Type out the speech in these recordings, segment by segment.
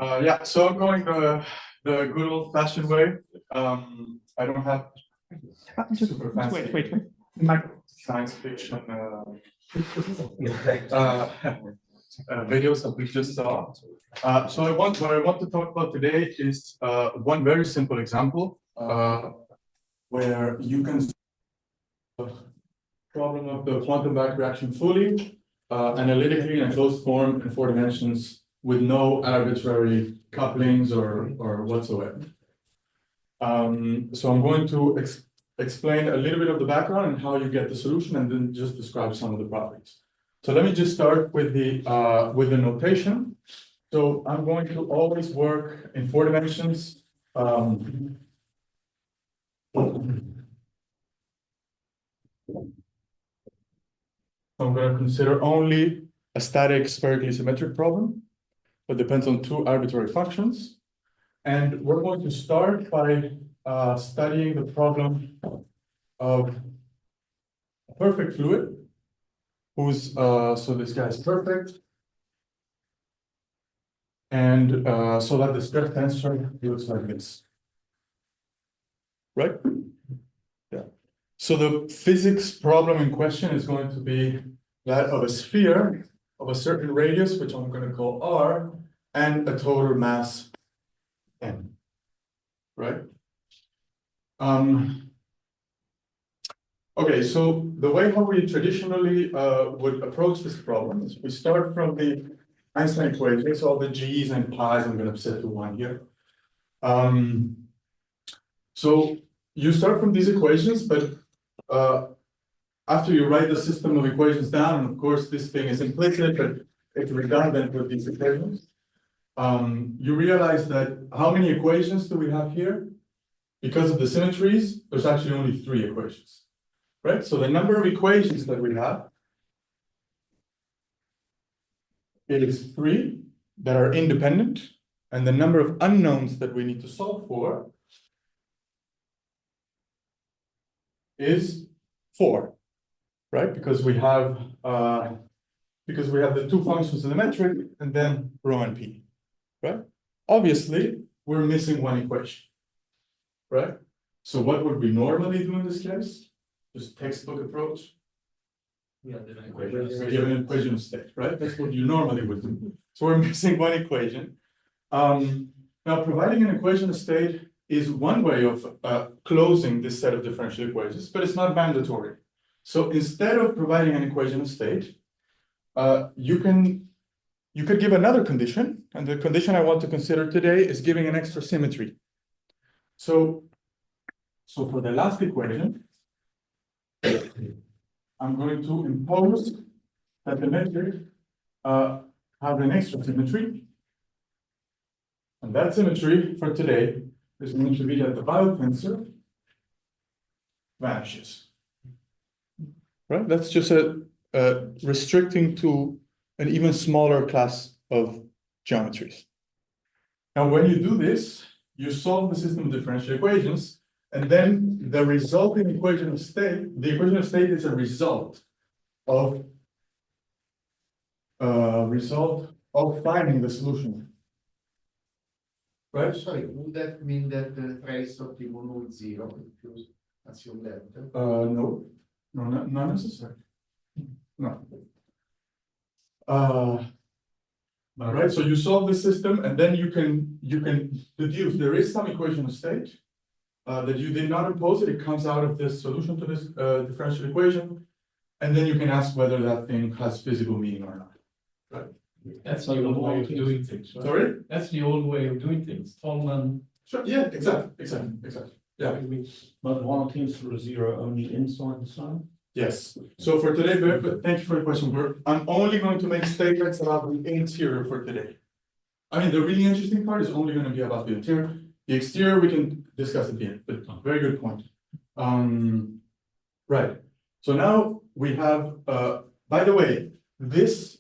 Yeah, so I'm going the good old-fashioned way. I don't have super fancy Wait. science fiction videos that we just saw. So what I want to talk about today is one very simple example where you can solve the problem of the quantum back reaction fully, analytically in a closed form in 4 dimensions with no arbitrary couplings or whatsoever. So I'm going to explain a little bit of the background and how you get the solution, and then just describe some of the properties. So let me just start with the notation. So I'm going to always work in 4 dimensions. I'm going to consider only a static spherically symmetric problem that depends on 2 arbitrary functions. And we're going to start by studying the problem of a perfect fluid, whose, so this guy is perfect. And so that the stress tensor looks like this. Right? Yeah. So the physics problem in question is going to be that of a sphere of a certain radius, which I'm going to call R, and a total mass M. Right? Okay, so the way how we traditionally would approach this problem is we start from the Einstein equation, so all the G's and Pi's I'm going to set to 1 here. So you start from these equations, but after you write the system of equations down, and of course this thing is implicit, but it's redundant with these equations, you realize that how many equations do we have here? Because of the symmetries, there's actually only 3 equations, right? So the number of equations that we have is 3 that are independent, and the number of unknowns that we need to solve for is 4, right? Because we have the 2 functions in the metric, and then rho and p, right? Obviously, we're missing 1 equation, right? So what would we normally do in this case? Just textbook approach. We give an equation of state, right? That's what you normally would do. So we're missing 1 equation. Now, providing an equation of state is one way of closing this set of differential equations, but it's not mandatory. So instead of providing an equation of state, you could give another condition, and the condition I want to consider today is giving an extra symmetry. So for the last equation, I'm going to impose that the metric have an extra symmetry. And that symmetry for today is going to be that the Weyl tensor vanishes. Right? That's just restricting to an even smaller class of geometries. Now, when you do this, you solve the system of differential equations, and then the resulting equation of state, the equation of state is a result of finding the solution. Right? Sorry, would that mean that the trace of the mono is 0 if you assume that? No, not necessarily. No. Right, so you solve the system, and then you can deduce there is some equation of state that you did not impose it. It comes out of this solution to this differential equation, and then you can ask whether that thing has physical meaning or not. Right. That's the old way of doing things, right? Sorry? That's the old way of doing things. Tolman. Sure. Yeah, exactly. Yeah. But 1 tensor is 0 only inside the sign? Yes. So for today, but thank you for the question. I'm only going to make statements about the interior for today. I mean, the really interesting part is only going to be about the interior. The exterior we can discuss at the end, but very good point. Right. So now we have, by the way, this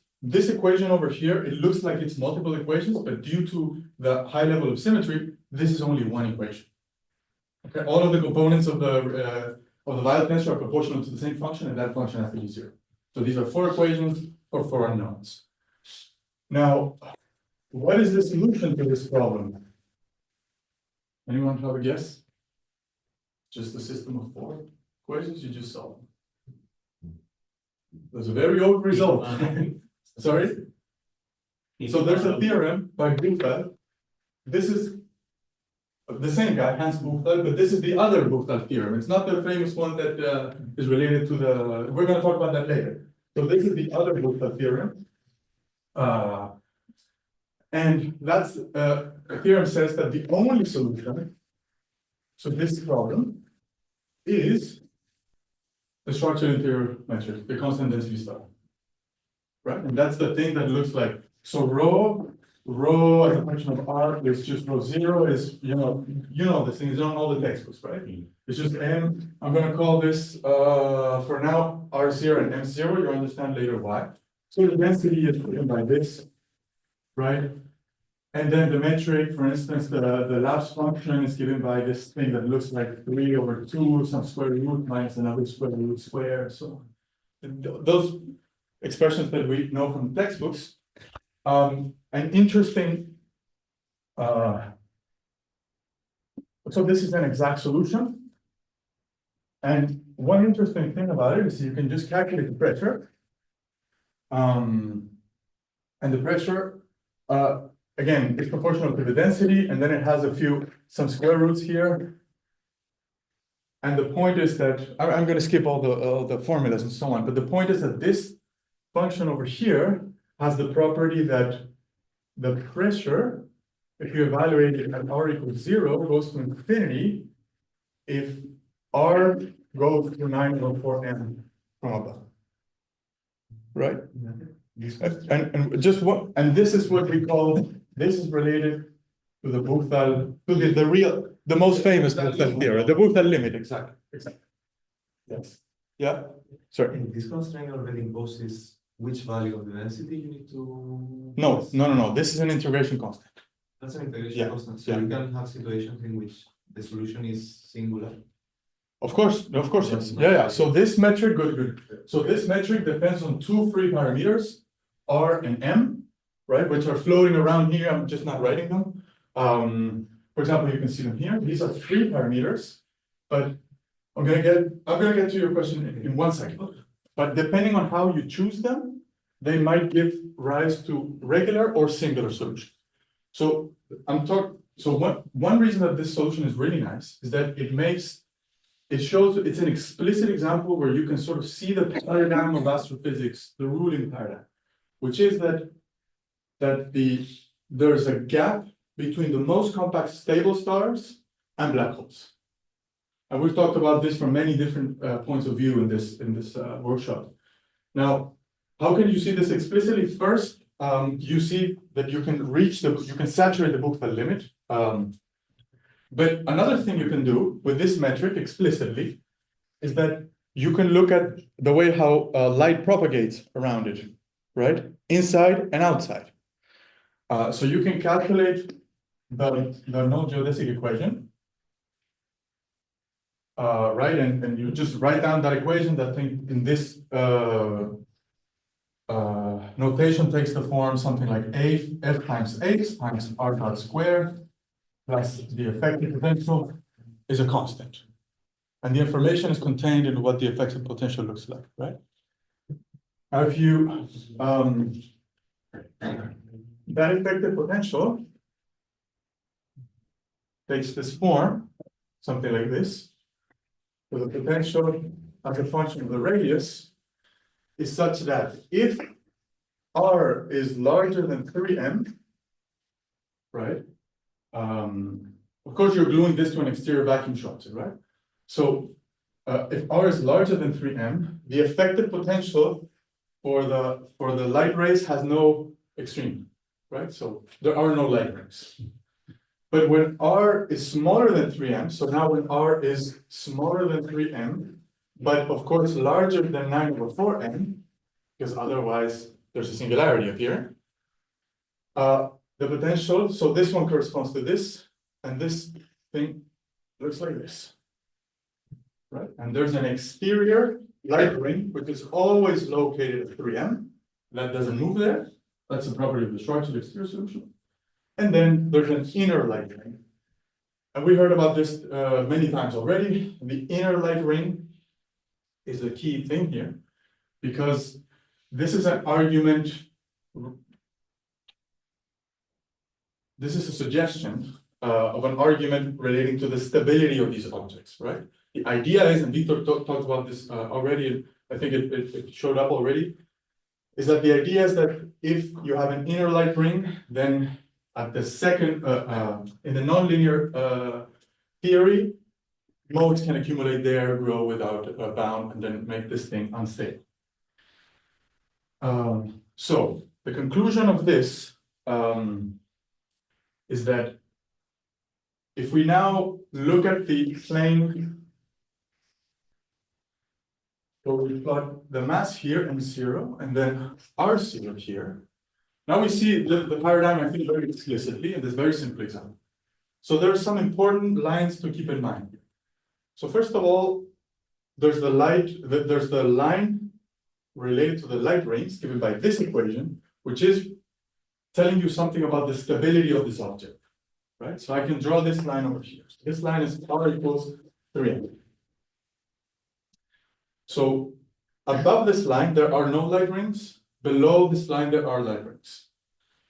equation over here, it looks like it's multiple equations, but due to the high level of symmetry, this is only 1 equation. Okay, all of the components of the Weyl tensor are proportional to the same function, and that function has to be 0. So these are 4 equations for 4 unknowns. Now, what is the solution to this problem? Anyone have a guess? Just a system of 4 equations you just solve. There's a very old result. Sorry? So there's a theorem by Buchel. This is the same guy, Hans Buchel, but this is the other Buchel theorem. It's not the famous one that is related to the. We're going to talk about that later. So this is the other Buchel theorem. And that's a theorem says that the only solution to this problem is the Schwarzschild interior metric, the constant density star. Right? And that's the thing that looks like so rho as a function of r is just rho 0 is you know this thing is on all the textbooks, right? It's just m. I'm going to call this for now r0 and m0. You'll understand later why. So the density is given by this, right? And then the metric, for instance, the Laplace function is given by this thing that looks like 3/2, some square root minus another square root square. So those expressions that we know from the textbooks. An interesting, so this is an exact solution. And one interesting thing about it is you can just calculate the pressure. And the pressure, again, is proportional to the density, and then it has some square roots here. And the point is that, I'm going to skip all the formulas and so on, but the point is that this function over here has the property that the pressure, if you evaluate it at r equals 0, goes to infinity if r goes to 9/4m from above. Right? And just what, and this is what we call, this is related to the Buchel, to the most famous Buchel theorem, the Buchel limit, exactly. Yes. Yeah. Sorry. And this constraint already imposes which value of the density you need to. No. This is an integration constant. That's an integration Yeah, constant. So you can have situations in which the solution is singular. Of course, yes. Yeah. So this metric, good. So this metric depends on 2 free parameters, r and m, right, which are floating around here. I'm just not writing them. For example, you can see them here. These are 3 parameters, but I'm gonna get to your question in 1 second. But depending on how you choose them, they might give rise to regular or singular solution. So one reason that this solution is really nice is that it shows it's an explicit example where you can sort of see the paradigm of astrophysics, the ruling paradigm, which is that there's a gap between the most compact stable stars and black holes. And we've talked about this from many different points of view in this workshop. Now, how can you see this explicitly? First, you see that you can saturate the Buchel limit. But another thing you can do with this metric explicitly is that you can look at the way how light propagates around it, right? Inside and outside. So you can calculate the non-geodesic equation, right? And you just write down that equation that in this notation takes the form something like F times H times R dot squared plus the effective potential is a constant. And the information is contained in what the effective potential looks like, right? Now, if you, that effective potential takes this form, something like this, where the potential as a function of the radius is such that if R is larger than 3m, right? Of course, you're gluing this to an exterior vacuum shot, right? So if R is larger than 3m, the effective potential for the light rays has no extreme, right? So there are no light rays. But when R is smaller than 3m, so now when R is smaller than 3m, but of course larger than 9/4m, because otherwise there's a singularity up here, the potential, so this one corresponds to this, and this thing looks like this, right? And there's an exterior light ring, which is always located at 3m. That doesn't move there. That's the property of the Schwarzschild exterior solution. And then there's an inner light ring. And we heard about this many times already. The inner light ring is the key thing here, because this is an argument. This is a suggestion of an argument relating to the stability of these objects, right? The idea is, and Victor talked about this already, and I think it showed up already, is that the idea is that if you have an inner light ring, then at the second, in the nonlinear theory, modes can accumulate there, grow without a bound, and then make this thing unstable. So the conclusion of this is that if we now look at the plane, so we plot the mass here M0 and then R0 here. Now we see the paradigm, I think, very explicitly in this very simple example. So there are some important lines to keep in mind. So first of all, there's the line related to the light rings given by this equation, which is telling you something about the stability of this object, right? So I can draw this line over here. So this line is R equals 3m. So above this line, there are no light rings. Below this line, there are light rings.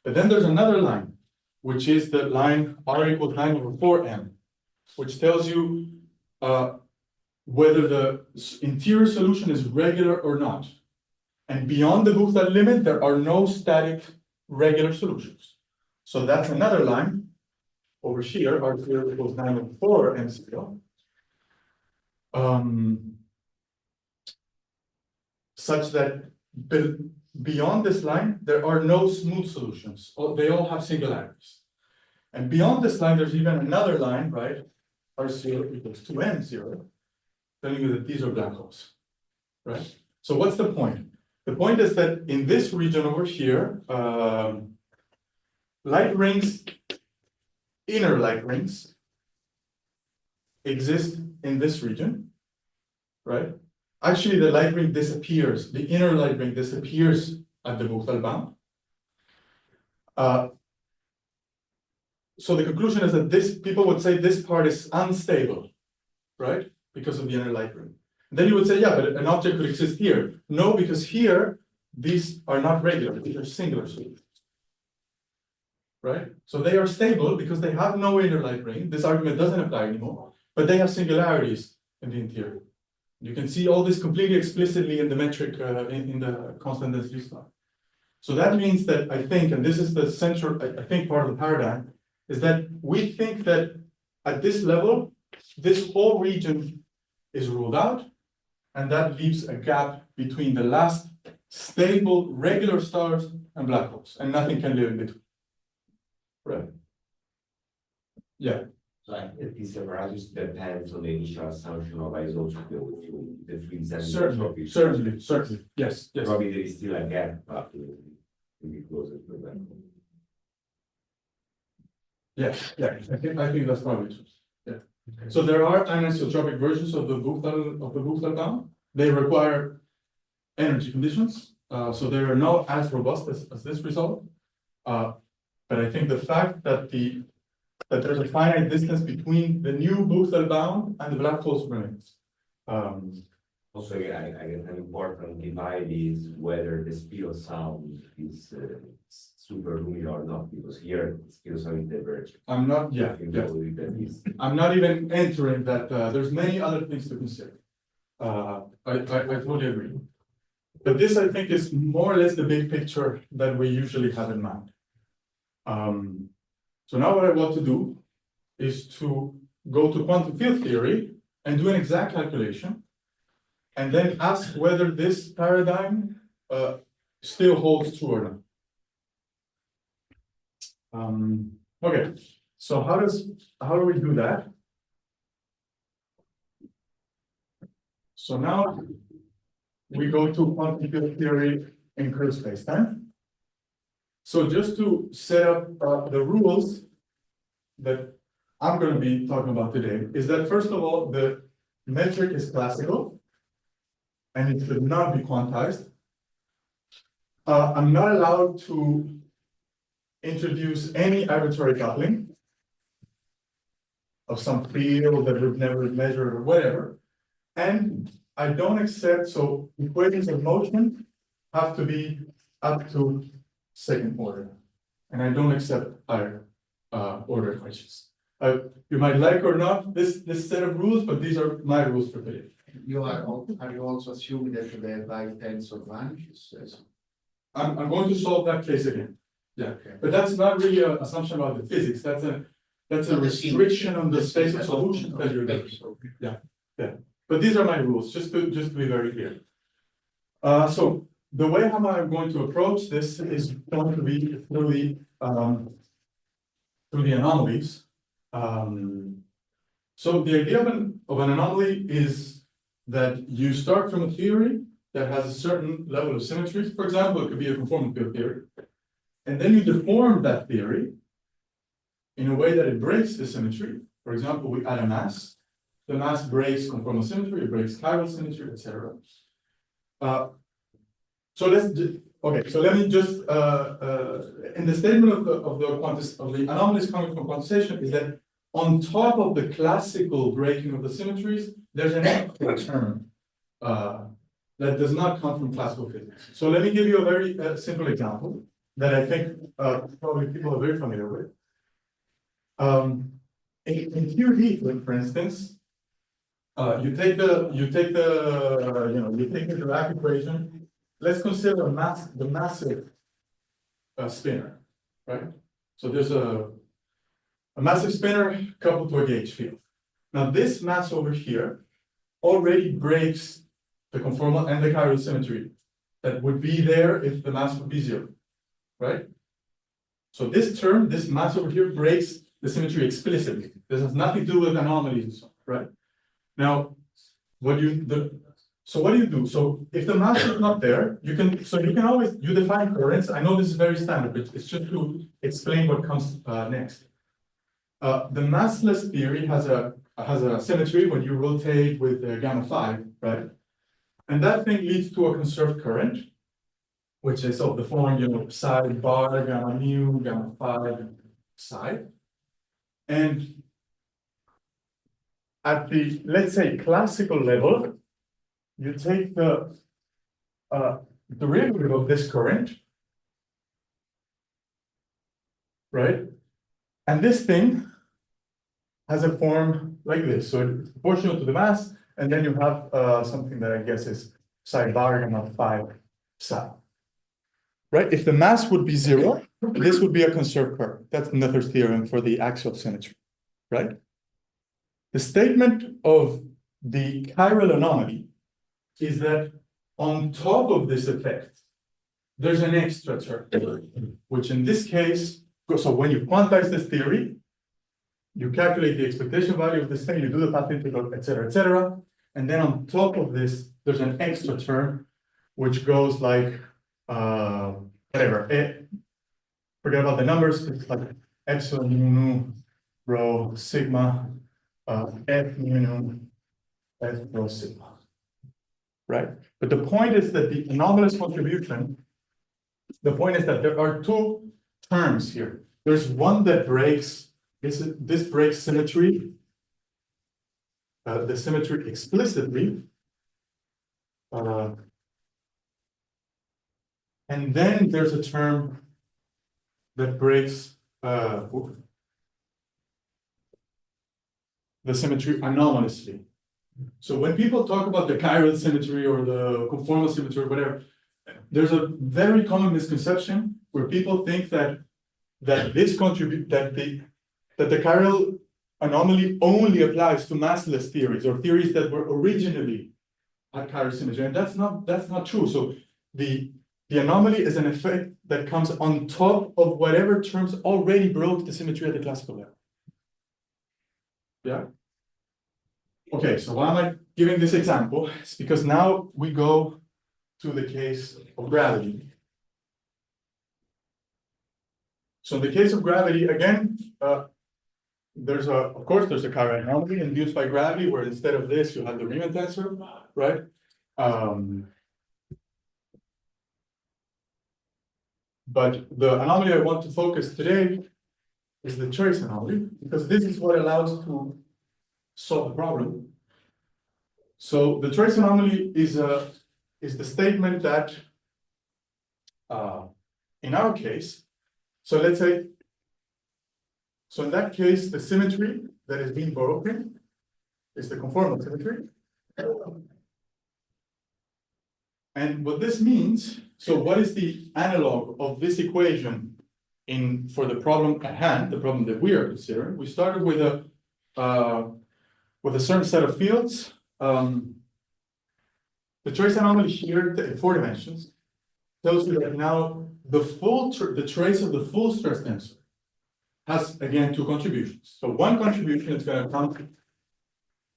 But then there's another line, which is the line R equals 9 over 4m, which tells you whether the interior solution is regular or not. And beyond the Buchstahl limit, there are no static regular solutions. So that's another line over here, R0 equals 9 over 4 m0. Such that beyond this line, there are no smooth solutions. They all have singularities. And beyond this line, there's even another line, right? R0 equals 2m0, telling you that these are black holes, right? So what's the point? The point is that in this region over here, light rings, inner light rings, exist in this region, right? Actually, the light ring disappears. The inner light ring disappears at the Buchstahl bound. So the conclusion is that people would say this part is unstable, right? Because of the inner light ring. And then you would say, yeah, but an object could exist here. No, because here, these are not regular, these are singular solutions. Right? So they are stable because they have no inner light ring. This argument doesn't apply anymore, but they have singularities in the interior. You can see all this completely explicitly in the metric, in the constant density slide. So that means that I think, and this is the central, I think, part of the paradigm, is that we think that at this level, this whole region is ruled out, and that leaves a gap between the last stable regular stars and black holes, and nothing can live in between. Right. Yeah. So if this apparatus depends on the initial assumption of isotropy of the three Certainly. Yes. Probably there is still a gap, but to be closer to that. Yeah. I think that's probably true. Yeah. So there are anisotropic versions of the Buchstahl bound. They require energy conditions, so they are not as robust as this result. But I think the fact that there's a finite distance between the new Buchstahl bound and the black holes remains. Also, I guess an important divide is whether the speed of sound is superluminal or not, because here speed of sound is divergent. I'm not even entering that. There's many other things to consider. I totally agree. But this, I think, is more or less the big picture that we usually have in mind. So now what I want to do is to go to quantum field theory and do an exact calculation, and then ask whether this paradigm still holds true or not. Okay, so how do we do that? So now we go to quantum field theory in curved spacetime. So just to set up the rules that I'm going to be talking about today is that, first of all, the metric is classical and it should not be quantized. I'm not allowed to introduce any arbitrary coupling of some field that we've never measured or whatever. And I don't accept, so equations of motion have to be up to second order. And I don't accept higher order equations. You might like or not this set of rules, but these are my rules for today. Are you also assuming that the by tensor vanishes? I'm going to solve that case again. Yeah, but that's not really an assumption about the physics. That's a restriction on the space of solutions that you're doing. Yeah. But these are my rules, just to be very clear. So the way how I'm going to approach this is going to be through the anomalies. So the idea of an anomaly is that you start from a theory that has a certain level of symmetry. For example, it could be a conformal field theory. And then you deform that theory in a way that it breaks the symmetry. For example, we add a mass. The mass breaks conformal symmetry, it breaks chiral symmetry, etc. So let me just in the statement of the anomalies coming from quantization is that on top of the classical breaking of the symmetries, there's an extra term that does not come from classical physics. So let me give you a very simple example that I think probably people are very familiar with. In QD, for instance, you take the Dirac equation. Let's consider the massive spinner, right? So there's a massive spinner coupled to a gauge field. Now this mass over here already breaks the conformal and the chiral symmetry that would be there if the mass would be zero, right? So this term, this mass over here breaks the symmetry explicitly. This has nothing to do with anomalies and so on, right? Now, what do you do? So if the mass is not there, you can always define currents. I know this is very standard, but it's just to explain what comes next. The massless theory has a symmetry when you rotate with gamma 5, right? And that thing leads to a conserved current, which is of the form, psi bar, gamma mu, gamma 5, psi. And at the, let's say, classical level, you take the derivative of this current, right? And this thing has a form like this. So it's proportional to the mass, and then you have something that I guess is psi bar gamma 5 psi. Right? If the mass would be zero, this would be a conserved current. That's Noether's theorem for the axial symmetry, right? The statement of the chiral anomaly is that on top of this effect, there's an extra term, which in this case, so when you quantize this theory, you calculate the expectation value of this thing, you do the path integral, etc., and then on top of this, there's an extra term, which goes like, whatever, forget about the numbers, it's like epsilon mu rho sigma f mu f rho sigma, right? But the point is that the anomalous contribution, the point is that there are two terms here. There's one that breaks, this breaks symmetry, the symmetry explicitly, and then there's a term that breaks the symmetry anomalously. So when people talk about the chiral symmetry or the conformal symmetry or whatever, there's a very common misconception where people think that the chiral anomaly only applies to massless theories or theories that were originally at chiral symmetry, and that's not true. So the anomaly is an effect that comes on top of whatever terms already broke the symmetry at the classical level. Yeah. Okay, so why am I giving this example? It's because now we go to the case of gravity. So in the case of gravity, again, there's a chiral anomaly induced by gravity, where instead of this, you have the Riemann tensor, right? But the anomaly I want to focus today is the trace anomaly, because this is what allows to solve the problem. So the trace anomaly is the statement that in our case, so let's say, so in that case, the symmetry that is being broken is the conformal symmetry. And what this means, so what is the analog of this equation for the problem at hand, the problem that we are considering? We started with a certain set of fields. The trace anomaly here in 4 dimensions tells you that now the trace of the full stress tensor has again 2 contributions. So one contribution is going to come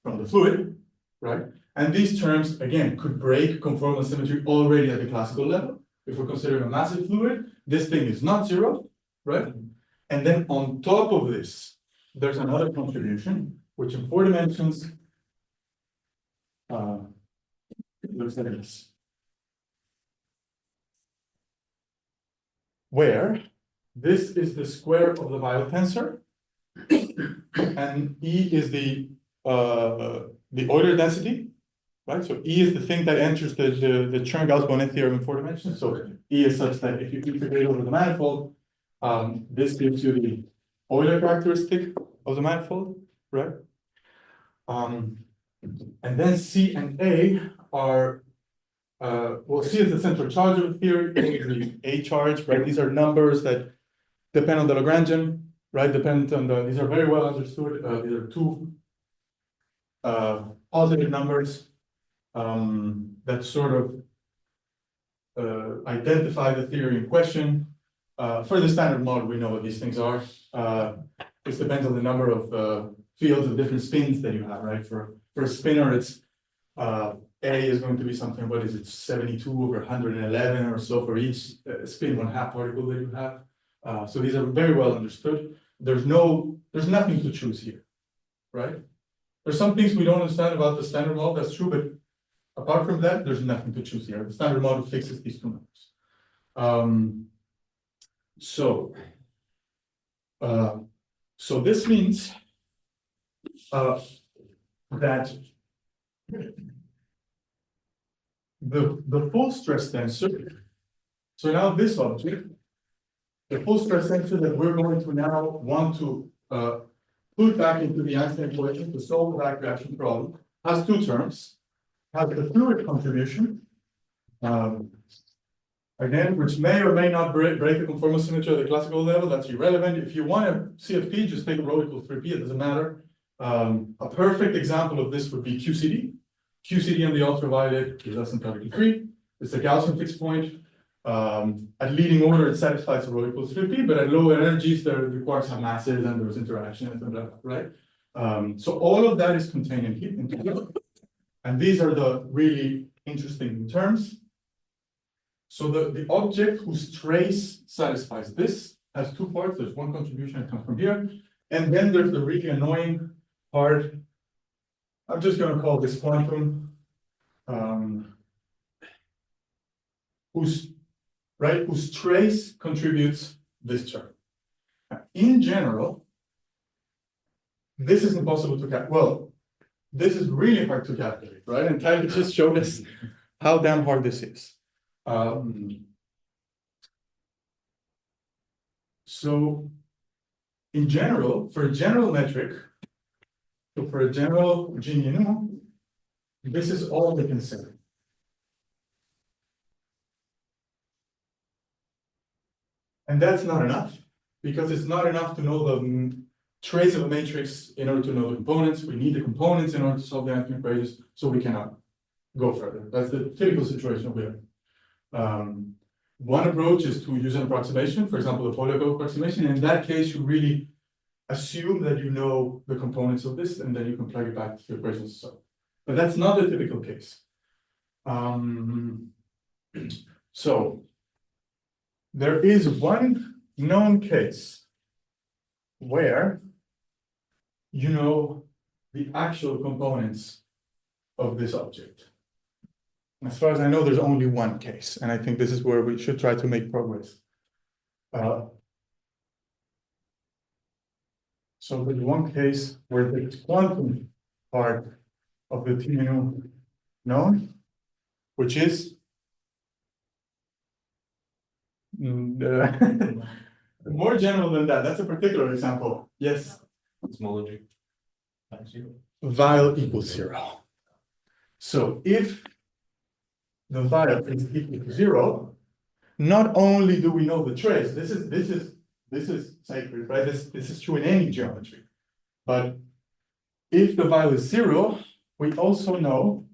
from the fluid, right? And these terms again could break conformal symmetry already at the classical level. If we're considering a massive fluid, this thing is not 0, right? And then on top of this, there's another contribution, which in 4 dimensions looks like this. Where this is the square of the violet tensor, and E is the Euler density, right? So E is the thing that enters the Chern-Gauss-Bonnet theorem in 4 dimensions. So E is such that if you integrate over the manifold, this gives you the Euler characteristic of the manifold, right? And then C and A are, well, C is the central charge of the theory, A is the A charge, right? These are numbers that depend on the Lagrangian, right? These are very well understood. These are 2 positive numbers that sort of identify the theory in question. For the standard model, we know what these things are. This depends on the number of fields of different spins that you have, right? For a spinner, it's A is going to be something, what is it, 72 over 111 or so for each spin 1/2 particle that you have. So these are very well understood. There's nothing to choose here, right? There's some things we don't understand about the standard model, that's true, but apart from that, there's nothing to choose here. The standard model fixes these 2 numbers. So this means that the full stress tensor, so now this object, the full stress tensor that we're going to now want to put back into the Einstein equation to solve the back reaction problem, has 2 terms, has the fluid contribution, again, which may or may not break the conformal symmetry at the classical level. That's irrelevant. If you want a CFP, just take rho equals 3p, it doesn't matter. A perfect example of this would be QCD. QCD on the ultraviolet is less than perfectly free. It's a Gaussian fixed point. At leading order, it satisfies rho equals 3p, but at lower energies, there requires some masses and there's interaction and blah, right? So all of that is contained in here. And these are the really interesting terms. So the object whose trace satisfies this has 2 parts. There's one contribution that comes from here. And then there's the really annoying part. I'm just going to call this quantum, whose trace contributes this term. In general, this is impossible to calculate. Well, this is really hard to calculate, right? And Tyler just showed us how damn hard this is. So in general, for a general metric, so for a general G nu, this is all we can say. And that's not enough, because it's not enough to know the trace of a matrix in order to know the components. We need the components in order to solve the Einstein equations, so we cannot go further. That's the typical situation we have. One approach is to use an approximation, for example, the Polyakov approximation. In that case, you really assume that you know the components of this, and then you can plug it back to the equations. But that's not the typical case. So there is one known case where you know the actual components of this object. As far as I know, there's only one case, and I think this is where we should try to make progress. So there's one case where the quantum part of the T mu known, which is more general than that. That's a particular example. Yes. Cosmology. Vial equals 0. So if the vial is equal to 0, not only do we know the trace, this is sacred, right? This is true in any geometry. But if the vial is 0, we also know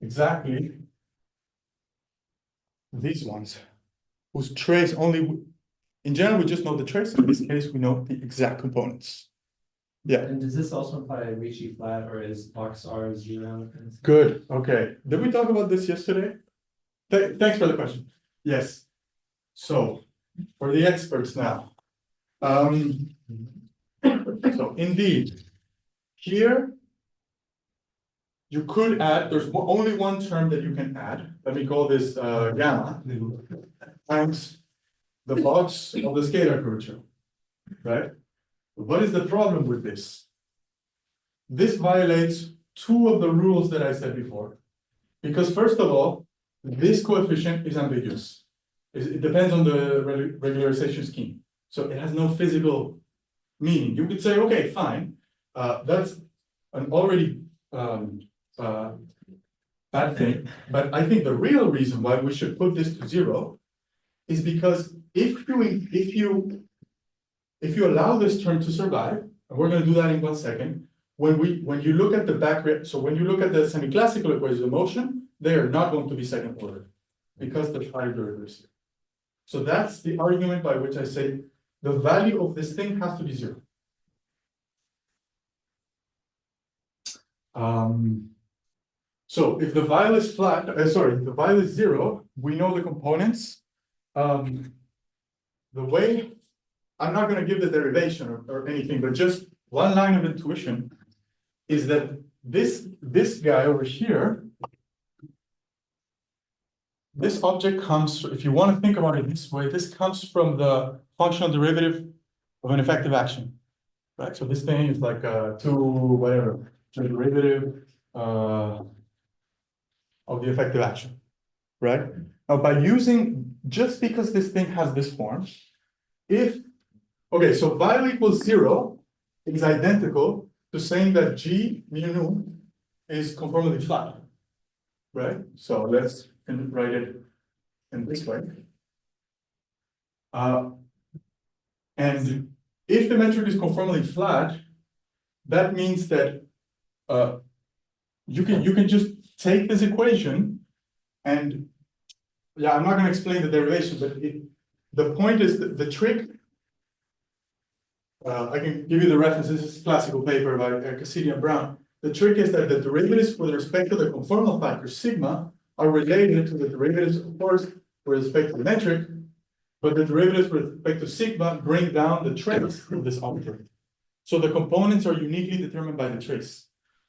exactly these ones, whose trace only, in general, we just know the trace. In this case, we know the exact components. Yeah. And does this also imply a Ricci flat, or is box R 0? Good. Okay. Did we talk about this yesterday? Thanks for the question. Yes. So, for the experts now. So indeed, here you could add, there's only one term that you can add. Let me call this gamma times the box of the scalar curvature, right? What is the problem with this? This violates two of the rules that I said before. Because first of all, this coefficient is ambiguous. It depends on the regularization scheme. So it has no physical meaning. You could say, okay, fine, that's an already bad thing. But I think the real reason why we should put this to 0 is because if you allow this term to survive, and we're going to do that in 1 second, when you look at the when you look at the semiclassical equations of motion, they are not going to be second order because the higher derivatives here. So that's the argument by which I say the value of this thing has to be 0. So if the vial is flat, if the vial is 0, we know the components. The way, I'm not going to give the derivation or anything, but just one line of intuition is that this guy over here, this object comes, if you want to think about it this way, this comes from the functional derivative of an effective action, right? So this thing is like the derivative of the effective action, right? Now by using, just because this thing has this form, okay, so vial equals 0 is identical to saying that G mu nu is conformally flat, right? So let's write it in this way. And if the metric is conformally flat, that means that you can just take this equation and, yeah, I'm not going to explain the derivation, but the point is that the trick, I can give you the reference, this is a classical paper by Cassidy and Brown. The trick is that the derivatives with respect to the conformal factor sigma are related to the derivatives, of course, with respect to the metric, but the derivatives with respect to sigma bring down the trace of this arbitrary. So the components are uniquely determined by the trace.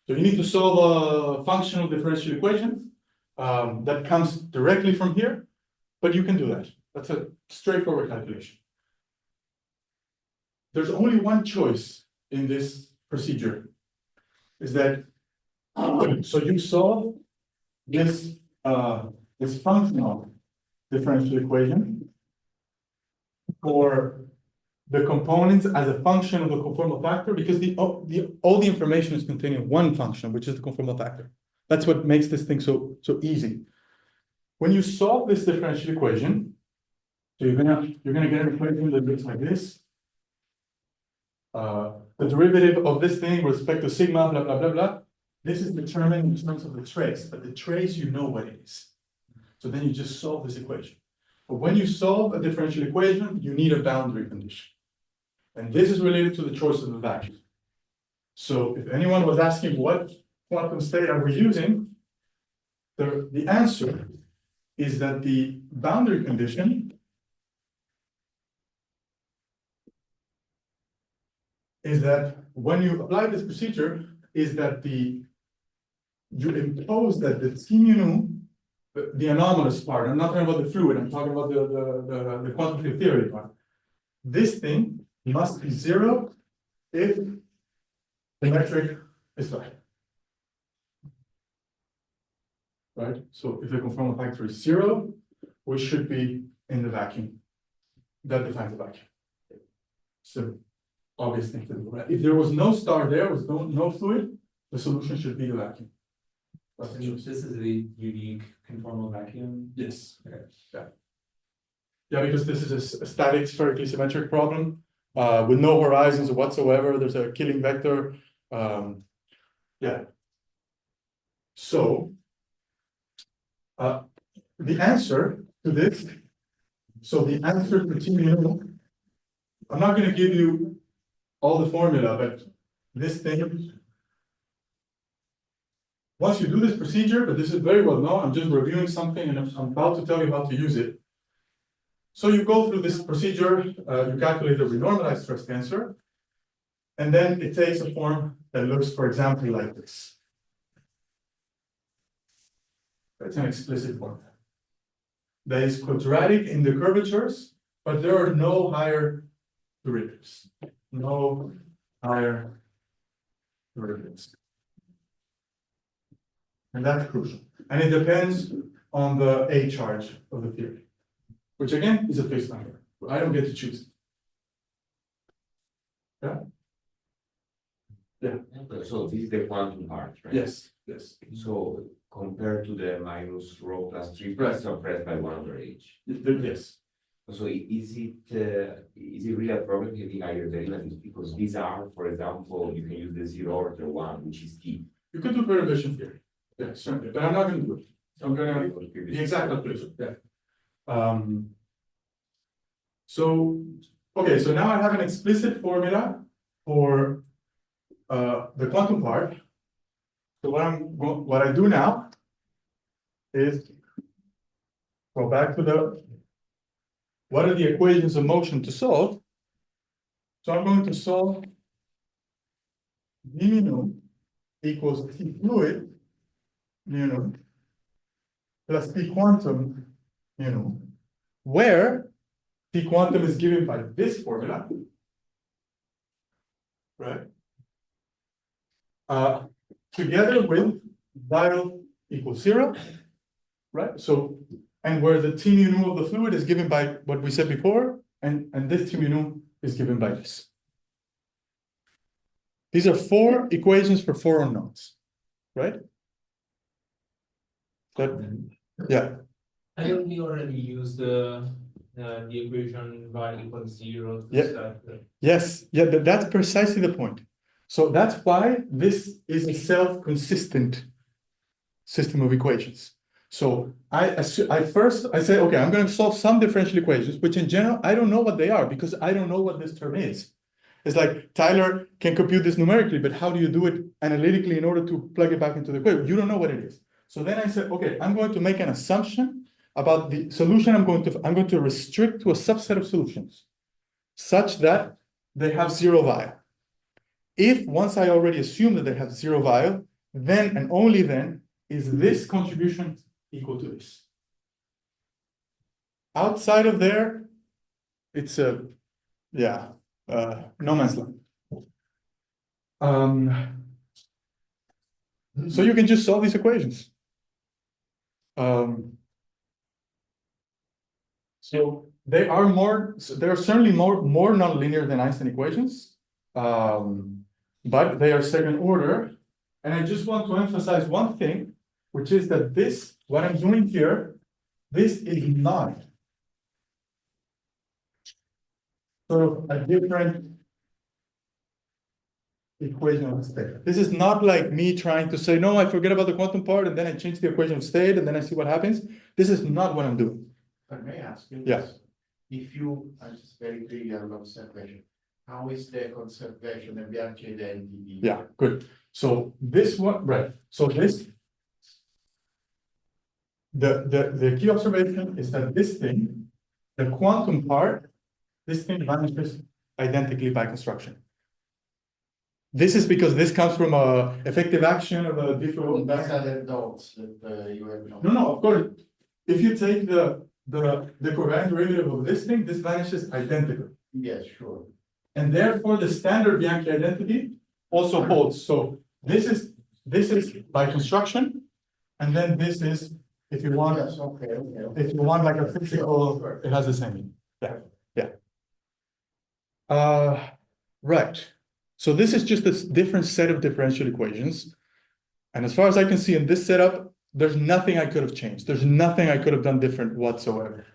So you need to solve a functional differential equation that comes directly from here, but you can do that. That's a straightforward calculation. There's only one choice in this procedure, is that, so you solve this, this functional differential equation for the components as a function of the conformal factor, because all the information is contained in one function, which is the conformal factor. That's what makes this thing so easy. When you solve this differential equation, so you're gonna get an equation that looks like this. The derivative of this thing with respect to sigma, blah, blah, blah, blah. This is determined in terms of the trace, but the trace, you know what it is. So then you just solve this equation. But when you solve a differential equation, you need a boundary condition. And this is related to the choice of the value. So if anyone was asking what quantum state are we using, the answer is that the boundary condition is that when you apply this procedure, is that you impose that the T mu nu the anomalous part. I'm not talking about the fluid, I'm talking about the quantum field theory part. This thing must be zero if the metric is flat. Right? So if the conformal factor is zero, we should be in the vacuum. That defines the vacuum. So obvious thing to do, right? If there was no star there, was no fluid, the solution should be the vacuum. That's the choice. This is the unique conformal vacuum. Yes. Okay. Yeah. Yeah, because this is a static spherically symmetric problem with no horizons whatsoever. There's a killing vector. Yeah. So the answer to this, so the answer to T mu, I'm not going to give you all the formula, but this thing, once you do this procedure, but this is very well known, I'm just reviewing something and I'm about to tell you how to use it. So you go through this procedure, you calculate the renormalized stress tensor, and then it takes a form that looks, for example, like this. It's an explicit form. That is quadratic in the curvatures, but there are no higher derivatives. No higher derivatives. And that's crucial. And it depends on the A charge of the theory, which again is a fixed number. I don't get to choose it. Yeah? Yeah. So this is the quantum part, right? Yes, yes. So compared to the minus rho plus 3 Right. suppressed by 1/h. Yes. So is it really a problem having higher derivatives? Because these are, for example, you can use the 0 order one, which is t. You could do perturbation theory. Yeah, certainly, but I'm not going to do it. I'm going to the exact calculation. Yeah. So, okay, so now I have an explicit formula for the quantum part. So what I do now is go back to what are the equations of motion to solve? So I'm going to solve d mu equals T fluid mu plus T quantum mu, where T quantum is given by this formula, right? Together with vial equals 0, right? So, and where the T mu of the fluid is given by what we said before, and this T mu is given by this. These are 4 equations for 4 unknowns, right? But, yeah. I think we already used the equation y equals 0 to Yeah. start. Yes, yeah, that's precisely the point. So that's why this is a self-consistent system of equations. So I say, okay, I'm going to solve some differential equations, which in general, I don't know what they are because I don't know what this term is. It's like Tyler can compute this numerically, but how do you do it analytically in order to plug it back into the equation? You don't know what it is. So then I said, okay, I'm going to make an assumption about the solution. I'm going to restrict to a subset of solutions such that they have 0 vial. If once I already assume that they have 0 vial, then and only then is this contribution equal to this. Outside of there, it's a, yeah, no man's land. So you can just solve these equations. So they are certainly more nonlinear than Einstein equations, but they are second order. And I just want to emphasize one thing, which is that this, what I'm doing here, this is not sort of a different equation of state. This is not like me trying to say, no, I forget about the quantum part, and then I change the equation of state, and then I see what happens. This is not what I'm doing. I may ask you. Yeah. this. If you, I'm just very clear about the question. How is the conservation of the Bianchi identity? Yeah, good. So this one, right? So this, the key observation is that this thing, the quantum part, this thing vanishes identically by construction. This is because this comes from a effective action of a different. These are the dots that you have. No, of course. If you take the covariant derivative of this thing, this vanishes identical. Yes, sure. And therefore, the standard Bianchi identity also holds. So this is by construction, and then this is, if you want, Yes, okay. if you want like a physical, it has the same meaning. Yeah. Right. So this is just a different set of differential equations. And as far as I can see in this setup, there's nothing I could have changed. There's nothing I could have done different whatsoever.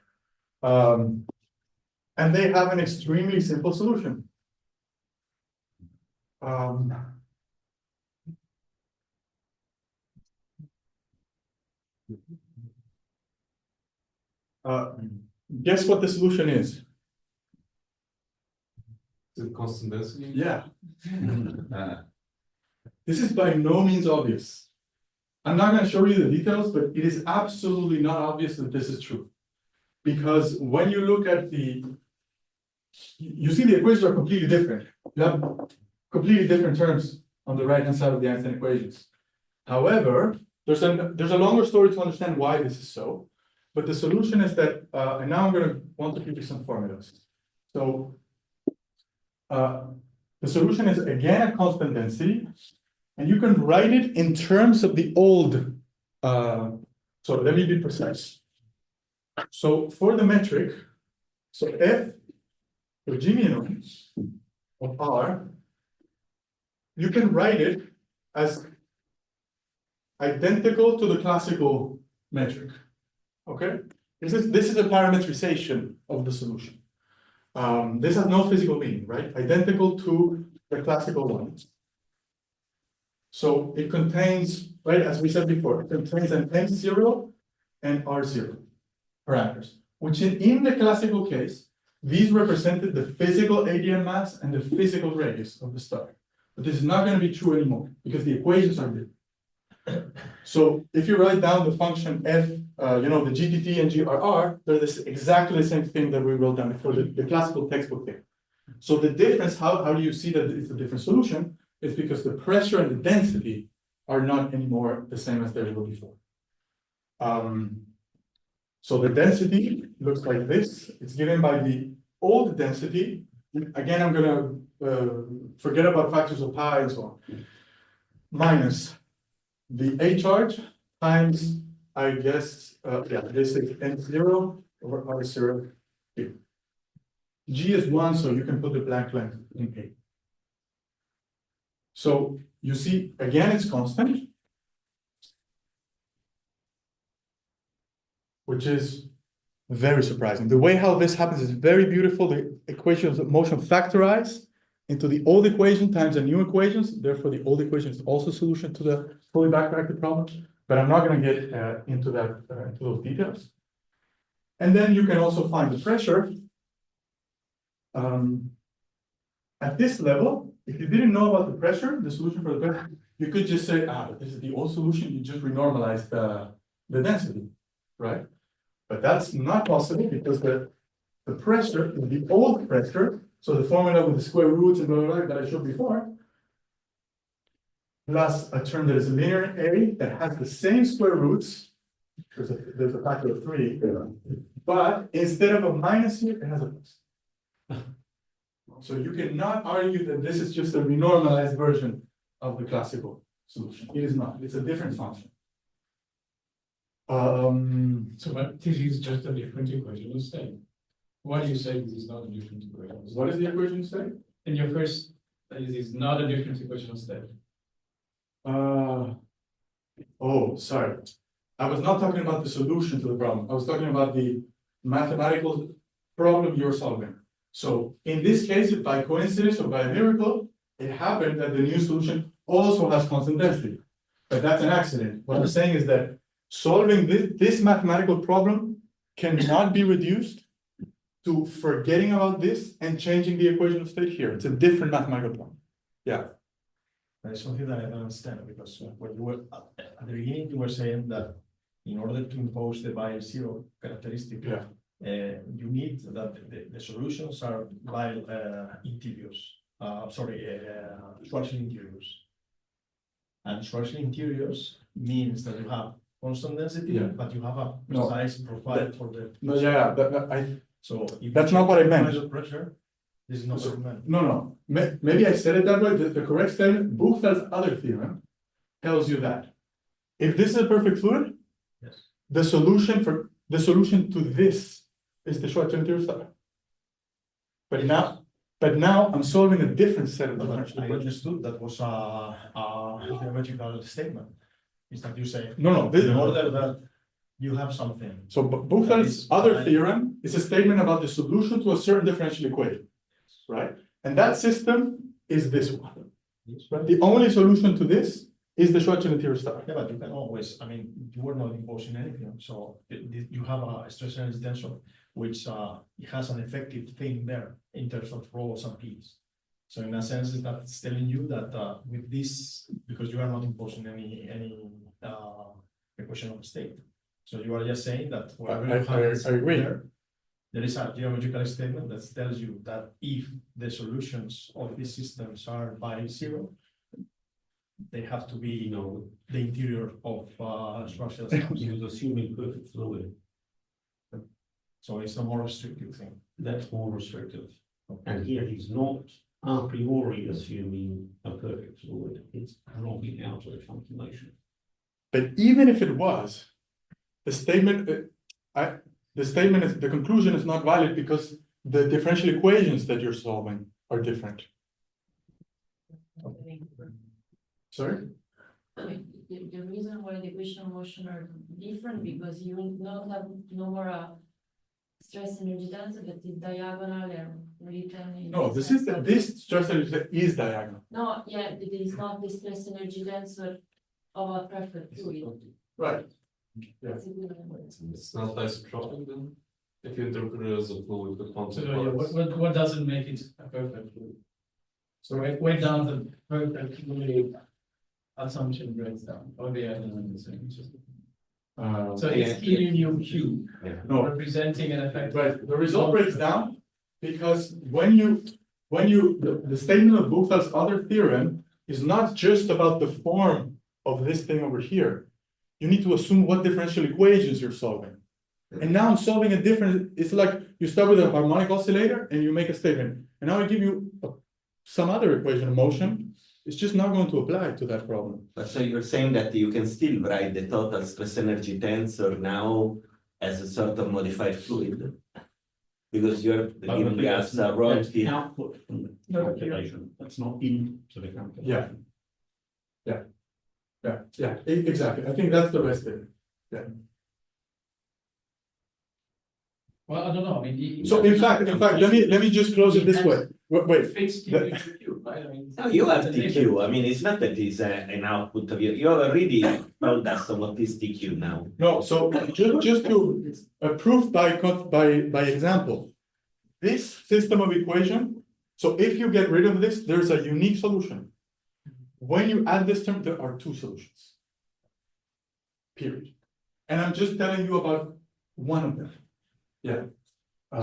And they have an extremely simple solution. Guess what the solution is? Is it constant density? Yeah. This is by no means obvious. I'm not going to show you the details, but it is absolutely not obvious that this is true. Because when you look at you see the equations are completely different. You have completely different terms on the right-hand side of the Einstein equations. However, there's a longer story to understand why this is so. But the solution is that, and now I'm going to want to give you some formulas. So the solution is again a constant density, and you can write it in terms of the old. So let me be precise. So for the metric, so f the G mu of R, you can write it as identical to the classical metric. Okay, this is a parametrization of the solution. This has no physical meaning, right? Identical to the classical one. So it contains, right, as we said before, it contains an M0 and R0 parameters, which in the classical case, these represented the physical ADM mass and the physical radius of the star. But this is not going to be true anymore because the equations are different. So if you write down the function f, the GTT and GRR, they're exactly the same thing that we wrote down before, the classical textbook thing. So the difference, how do you see that it's a different solution? Is because the pressure and the density are not anymore the same as they were before. So the density looks like this. It's given by the old density. Again, I'm going to forget about factors of pi and so on. Minus the A charge times, I guess, this is N0 over R0 here. G is 1, so you can put the blank length in A. So you see, again, it's constant, which is very surprising. The way how this happens is very beautiful. The equations of motion factorize into the old equation times the new equations. Therefore, the old equation is also a solution to the fully backreacted problem. But I'm not going to get into those details. And then you can also find the pressure. At this level, if you didn't know about the pressure, the solution for the pressure, you could just say, this is the old solution. You just renormalize the density, right? But that's not possible because the pressure is the old pressure. So the formula with the square roots and blah, blah, blah that I showed before, plus a term that is linear in A that has the same square roots. There's a factor of 3, but instead of a minus here, it has a plus. So you cannot argue that this is just a renormalized version of the classical solution. It is not. It's a different function. So but this is just a different equation of state. Why do you say this is not a different equation of state? What is the equation say? In your first, this is not a different equation of state. Oh, sorry. I was not talking about the solution to the problem. I was talking about the mathematical problem you're solving. So in this case, if by coincidence or by a miracle, it happened that the new solution also has constant density. But that's an accident. What I'm saying is that solving this mathematical problem cannot be reduced to forgetting about this and changing the equation of state here. It's a different mathematical problem. Yeah. There's something that I don't understand because when you were at the beginning, you were saying that in order to impose the Bayer zero characteristic, you need that the solutions are Bayer integers. Schwarzschild interiors. And Schwarzschild interiors means that you have constant density, Yeah. but you have a No. precise profile for the. No, yeah, So. if you That's not check what I the meant. pressure Pressure, this is not what I meant. no, maybe I said it that way, the correct statement, Buchfeld's other theorem tells you that. If this is a perfect fluid, Yes. the solution to this is the Schwarzschild interior star. But now I'm solving a different set of No, but differential I equations. understood that was a geometrical statement. Is that you say, No, in order that you have something. so Buchfeld's is other fine. theorem is a statement about the solution to a certain differential equation, right? And that system is this one. Right? The only solution to this is the Schwarzschild interior star. Yeah, but you can always, I mean, you were not imposing anything, so you have a stress energy tensor, which it has an effective thing there in terms of rows and p's. So in a sense, it's telling you that with this, because you are not imposing any equation of state. So you are just saying that whatever you have I agree. there is a geometrical statement that tells you that if the solutions of these systems are by zero, they have to be, the interior of Schwarzschild stars. He was assuming perfect fluid. So it's a more restrictive thing. That's more restrictive. And here he's not a priori assuming a perfect fluid. It's dropping out of the calculation. But even if it was, the statement, the conclusion is not valid because the differential equations that you're solving are different. Sorry? The reason why the equation of motion are different because you don't have no more stress energy density, but it's diagonal and written in. No, this stress energy is diagonal. No, yeah, it is not the stress energy density of a perfect fluid. Right. Yeah. It's equivalent. It's not isotropic then? If you interpret it as a fluid with So quantum yeah, parts. what doesn't make it a perfect fluid? So right down the perfect fluid assumption breaks down, or the other one is saying. So it's in your Q, No, representing an effect. right. The result breaks down because when you the statement of Buchfeld's other theorem is not just about the form of this thing over here. You need to assume what differential equations you're solving. And now I'm solving a different, it's like you start with a harmonic oscillator and you make a statement. And now I give you some other equation of motion. It's just not going to apply to that problem. But so you're saying that you can still write the total stress energy tensor now as a sort of modified fluid? Because you're giving us a That's royalty. output from the calculation. That's not into the calculation. Exactly. I think that's the best thing. Well, I don't know, I mean. So in fact, let me just close it this way. Wait, Fixed Q is your Q, right? I mean. No, you have TQ. I mean, it's not that it's an output of you already told us what is TQ now. no, so just to proof by example. This system of equation, so if you get rid of this, there's a unique solution. When you add this term, there are two solutions. Period. And I'm just telling you about one of them. Yeah.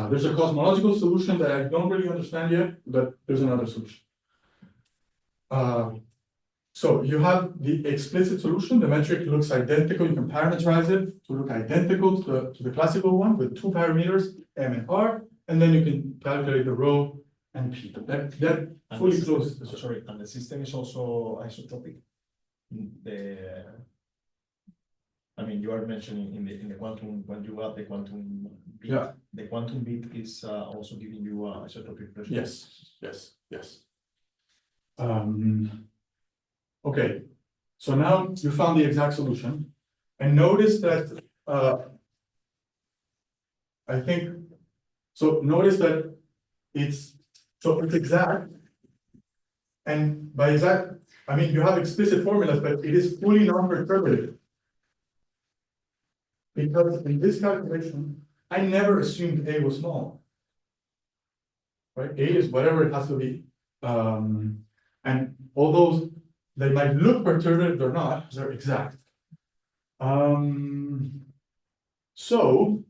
There's a cosmological solution that I don't really understand yet, but there's another solution. So you have the explicit solution, the metric looks identical, you can parameterize it to look identical to the classical one with two parameters, M and R, and then you can calculate the rho and P. That And fully the closes the system, circle. sorry, and the system is also isotropic. I mean, you are mentioning in the quantum, when you add the quantum bit, Yeah. the quantum bit is also giving you isotropic pressure. Yes. Okay, so now you found the exact solution, and notice that, I think, so notice that it's exact. And by exact, I mean, you have explicit formulas, but it is fully non-perturbative. Because in this calculation, I never assumed A was small. Right, A is whatever it has to be. And although they might look perturbative or not, they're exact. So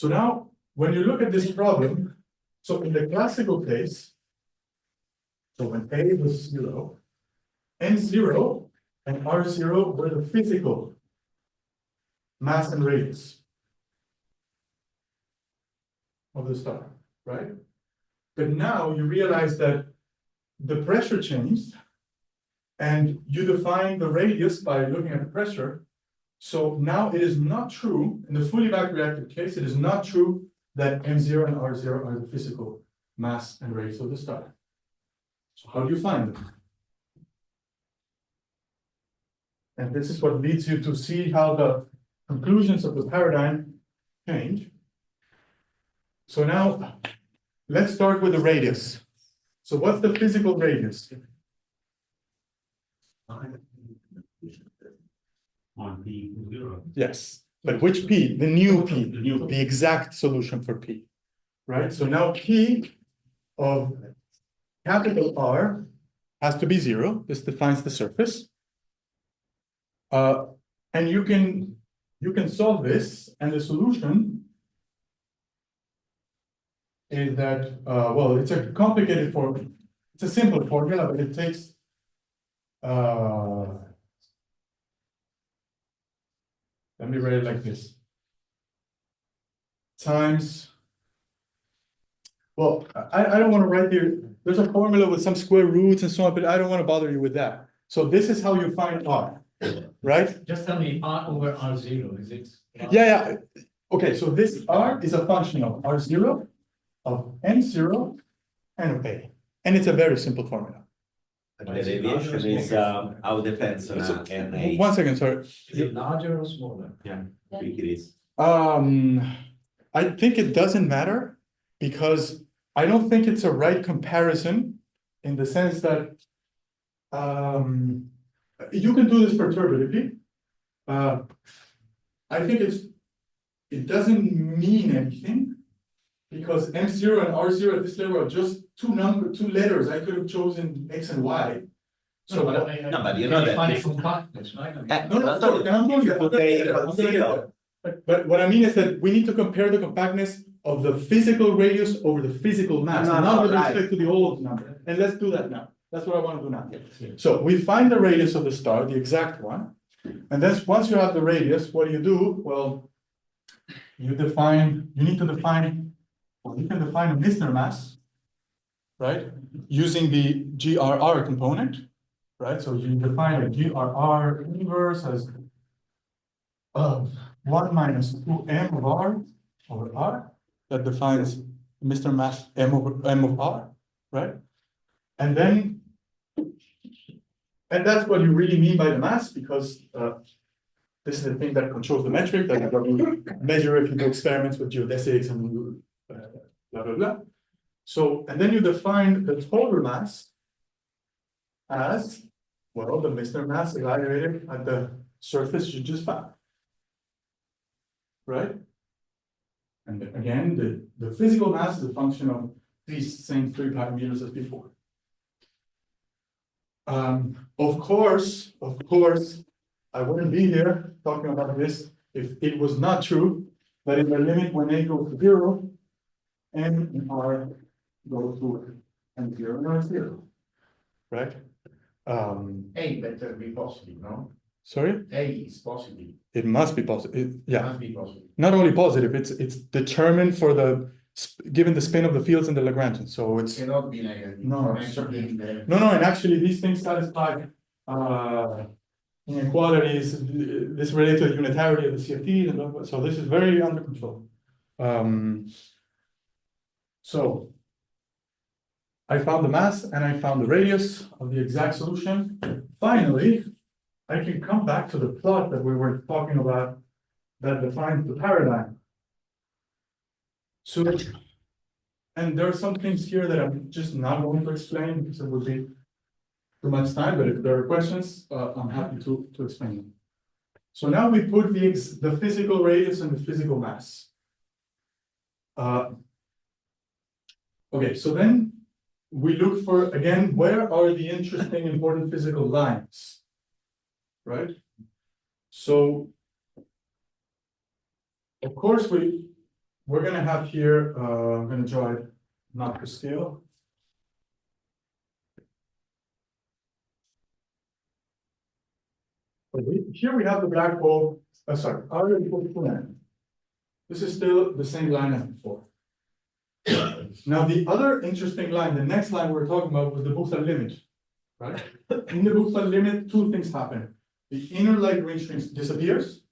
now, when you look at this problem, So in the classical case, so when A was 0, M0 and R0 were the physical mass and radius of the star, right? But now you realize that the pressure changed and you define the radius by looking at the pressure. So now it is not true, in the fully backreacted case, it is not true that M0 and R0 are the physical mass and radius of the star. So how do you find them? And this is what leads you to see how the conclusions of the paradigm change. So now, let's start with the radius. So what's the physical radius? On P equals 0. Yes, but which P? The new P, the exact solution for P, right? So now P of capital R has to be 0. This defines the surface. And you can solve this, and the solution is that, well, it's a complicated formula. It's a simple formula, but it takes let me write it like this. Times, well, I don't want to write here, there's a formula with some square roots and so on, but I don't want to bother you with that. So this is how you find R, right? Just tell me R over R0, is it? Yeah. Okay, so this R is a function of R0, of M0, and of A. And it's a very simple formula. The deviation is how depends on NA. One second, sorry. Is it larger or smaller? I think it is. I think it doesn't matter because I don't think it's a right comparison in the sense that you can do this perturbatively. I think it doesn't mean anything because M0 and R0 at this level are just two letters. I could have chosen X and Y. So No, but you know that Find this- compactness, right? But what I mean is that we need to compare the compactness of the physical radius over the physical mass, not with respect to the old number. And let's do that now. That's what I want to do now. So we find the radius of the star, the exact one. And then once you have the radius, what do? Well, you need to define, well, you can define a Mr. mass, right? Using the GRR component, right? So you define a GRR inverse as 1 minus 2m of R over R. That defines Mr. mass m of R, right? And then, and that's what you really mean by the mass, because this is the thing that controls the metric, that you measure if you do experiments with geodesics and blah, blah, blah. So, and then you define the total mass as, well, the Mr. mass evaluated at the surface you just found. Right? And again, the physical mass is a function of these same 3 parameters as before. Of course, I wouldn't be here talking about this if it was not true that in the limit when A goes to 0, M and R go to and 0 and R 0. Right? A better be positive, no? Sorry? A is positive. It must be positive. Yeah. Must be positive. Not only positive, it's determined for the given the spin of the fields in the Lagrangian. So it's Cannot be negative. No, Actually, no, and actually these things satisfy inequalities. This related to the unitarity of the CFT, and blah, blah, so this is very under control. So I found the mass and I found the radius of the exact solution. Finally, I can come back to the plot that we were talking about that defines the paradigm. So, and there are some things here that I'm just not going to explain because it would be too much time, but if there are questions, I'm happy to explain them. So now we put the physical radius and the physical mass. Okay, so then we look for, again, where are the interesting, important physical lines? Right? So, of course, we're going to have here, I'm going to draw it not to scale. Here we have the black hole, sorry, R equals to N. This is still the same line as before. Now, the other interesting line, the next line we were talking about was the Buchla limit, right? In the Buchla limit, two things happen. The inner Lagrange string disappears,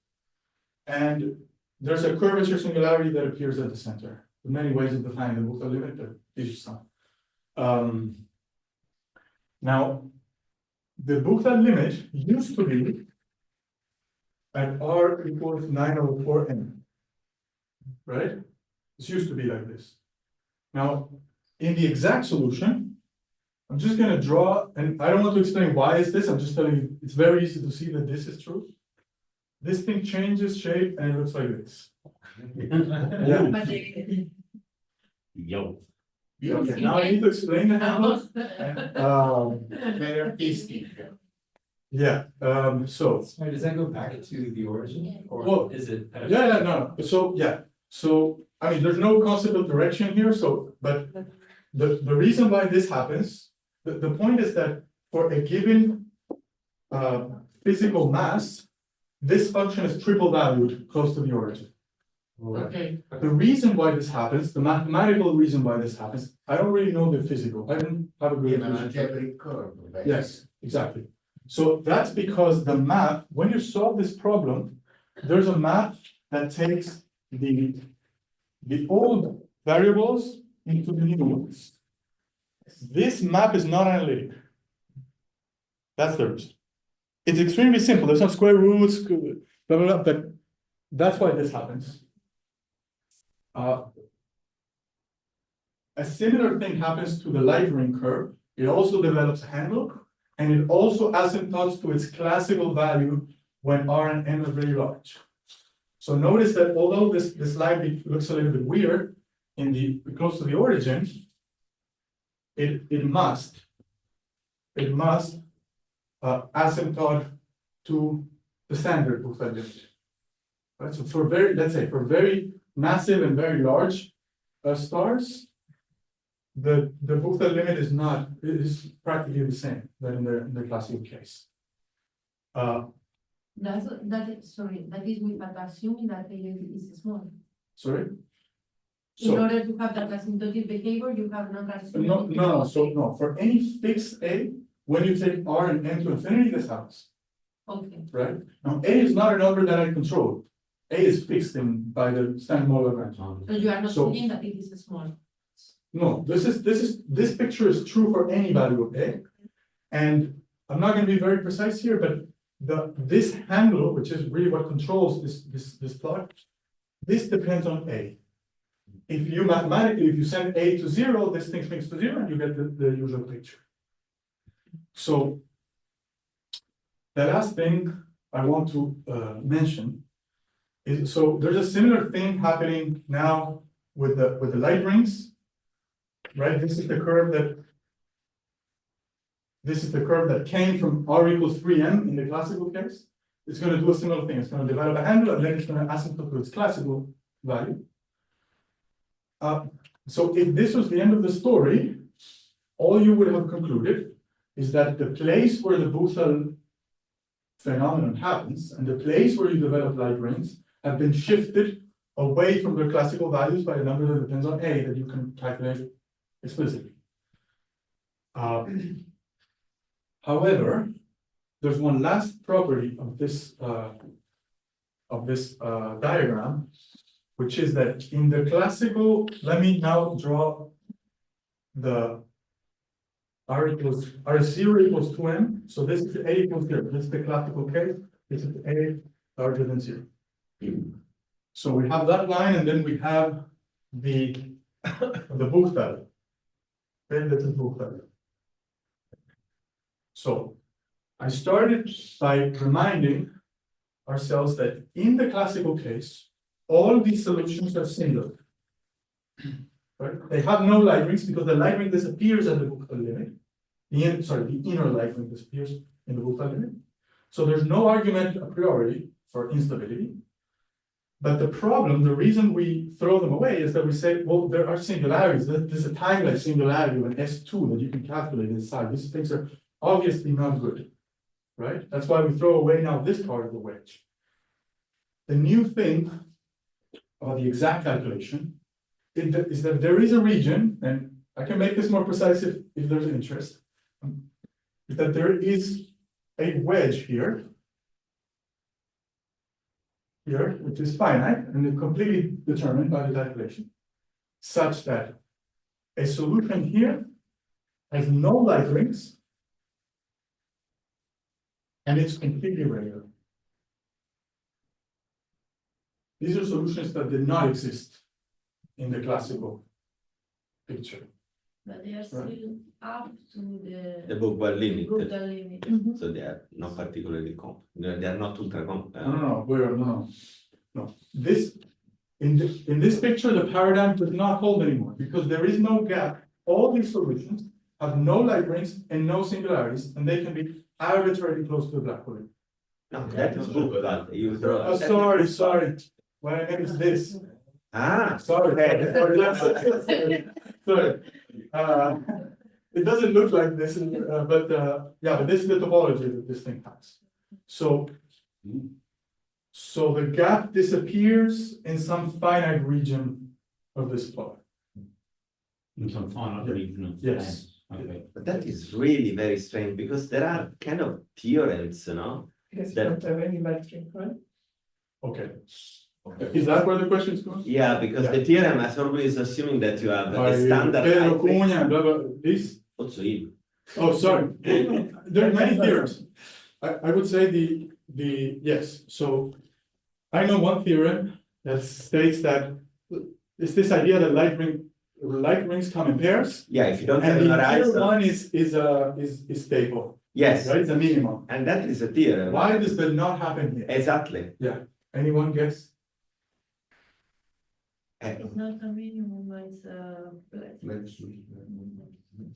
and there's a curvature singularity that appears at the center. There are many ways of defining the Buchla limit, but these are some. Now, the Buchla limit used to be at R equals 9/4n, right? This used to be like this. Now, in the exact solution, I'm just going to draw, and I don't want to explain why is this, I'm just telling you, it's very easy to see that this is true. This thing changes shape and it looks like this. Yeah. But Yo. Okay, now I need to explain the handles. Very artistic. Yeah, so, Sorry, does that go back to the origin, or Well, is it? yeah, no, so, yeah, so, I mean, there's no concept of direction here, so, but the reason why this happens, the point is that for a given physical mass, this function is triple valued close to the origin. Okay. The reason why this happens, the mathematical reason why this happens, I don't really know the physical, I don't have a good In an vision. algebraic curve. basically. Yes, exactly. So that's because the map, when you solve this problem, there's a map that takes the old variables into the new ones. This map is not analytic. That's the reason. It's extremely simple. There's some square roots, blah, blah, blah, but that's why this happens. A similar thing happens to the light ring curve. It also develops a handle, and it also asymptotes to its classical value when R and N are very large. So notice that although this line looks a little bit weird in the close to the origin, it must asymptote to the standard Buchla limit. Right? So for let's say for very massive and very large stars, the Buchla limit is practically the same than in the classical case. that is with assuming that A is small. Sorry? In So, order to have that asymptotic behavior, you have not assumed. no, for any fixed A, when you take R and N to infinity, this happens, Okay, right? Now, A is not a number that I control. A is fixed by the standard model of Lagrange. so you are not So- saying that it is small. No, this picture is true for any value of A. And I'm not going to be very precise here, but this handle, which is really what controls this plot, this depends on A. If you send A to 0, this thing shrinks to 0 and you get the usual picture. So the last thing I want to mention is, so there's a similar thing happening now with the light rings. Right, this is the curve that came from R equals 3m in the classical case. It's going to do a similar thing. It's going to develop a handle and then it's going to asymptote to its classical value. So if this was the end of the story, all you would have concluded is that the place where the Buchla phenomenon happens and the place where you develop light rings have been shifted away from their classical values by a number that depends on A that you can calculate explicitly. However, there's one last property of this diagram, which is that in the classical, let me now draw the R0 equals 2m. So this is A equals 0. This is the classical case. This is A larger than 0. So we have that line, and then we have the Buchla. Okay, this is Buchla. So I started by reminding ourselves that in the classical case, all these solutions are singular. Right? They have no light rings because the light ring disappears at the Buchla limit. The inner light ring disappears in the Buchla limit. So there's no argument a priori for instability. But the problem, the reason we throw them away is that we say, well, there are singularities. There's a time-like singularity with S2 that you can calculate inside. These things are obviously not good, right? That's why we throw away now this part of the wedge. The new thing about the exact calculation is that there is a region, and I can make this more precise if there's an interest, is that there is a wedge here, which is finite and completely determined by the calculation, such that a solution here has no light rings, and it's completely regular. These are solutions that did not exist in the classical picture. But they are still up to The the Bourgeois limit, brutal limit. so they are not particularly they are not ultra No. This, in this picture, the paradigm does not hold anymore because there is no gap. All these solutions have no light rings and no singularities, and they can be arbitrarily close to the black hole. No, that is Bourgeois. You draw. Oh, sorry. What I meant is this. Sorry. Sorry. It doesn't look like this, but yeah, but this is the topology that this thing has. So the gap disappears in some finite region of this plot. In some finite region of. Yes. Okay. But that is really very strange because there are kind of theorems, you know. Because you That- don't have any light ring, right? Okay. Is that where the question is going? Yeah, because the theorem is always assuming that you have By a standard. Pedro height range. Cunha, blah, blah, this. Also, you. Oh, sorry. There are many theorems. I would say yes, so I know one theorem that states that it's this idea that light rings come in pairs. Yeah, if you don't have And an the third horizon. one is stable, Yes, right? It's a minimum. and that is a theorem. Why does that not happen here? Exactly. Anyone guess? It's not a minimum, it's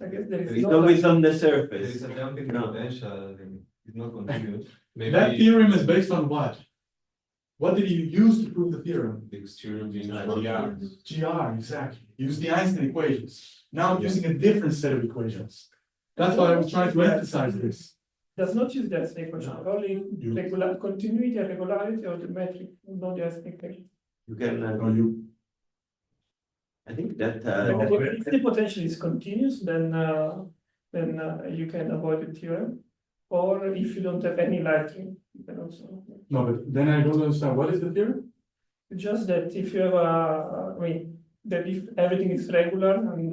I guess there is It's no always on the There surface. is a damping No. potential, and it's not continuous. That Maybe theorem is based on what? What did you use to prove the theorem? the exterior being GR, exactly. Use the Einstein equations. Now I'm using a different set of equations. That's why I was trying to emphasize this. does not use the Einstein equation, only regular continuity and regularity of the metric, not the Einstein equation. You can, Or you, I think that, If the potential is continuous, then you can avoid the theorem. Or if you don't have any light ring, you can also. no, but then I don't understand. What is the theorem? Just that if you have that if everything is regular and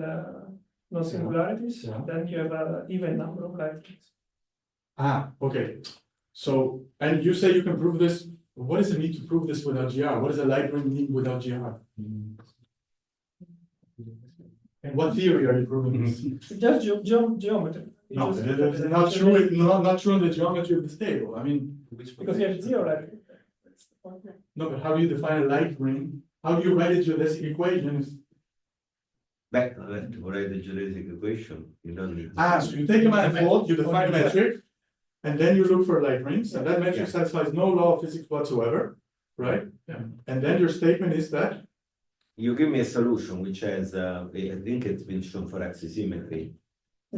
no singularities, Yeah. then you have an even number of light rings. Okay. So, and you say you can prove this. What does it mean to prove this without GR? What does a light ring mean without GR? And what theory are you proving this? It's just geometry. It's No, just- it's not true. Not true in the geometry of this table. I mean, Because you have zero light ring. no, but how do you define a light ring? How do you write a geodesic equation? back to write the geodesic equation, you don't need. So you take a manifold, you define a metric, and then you look for light rings, and that metric satisfies no law of physics whatsoever, right? Yeah. And then your statement is that, You give me a solution which has, I think it's been shown for axisymmetry.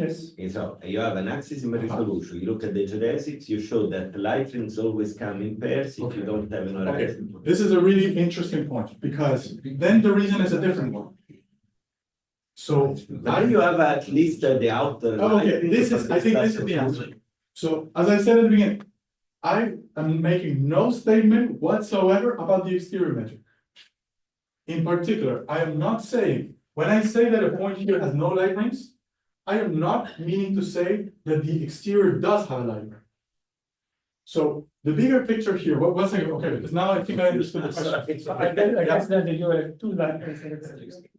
Yes. And so you have an axisymmetric Uh-huh. solution, you look at the geodesics, you show that the light rings always come in pairs if Okay. you don't have an okay, horizon. this is a really interesting point, because then the reason is a different one. So, But you have at least the outer. Oh, okay, light ring this for is, I think this is the class of answer. So, as I said at the beginning, I am making no statement whatsoever about the exterior metric. In particular, I am not saying, when I say that a point here has no light rings, I am not meaning to say that the exterior does have a light ring. So, the bigger picture here, one second, okay, because now I think I understood the question. I guess then you have two light rings.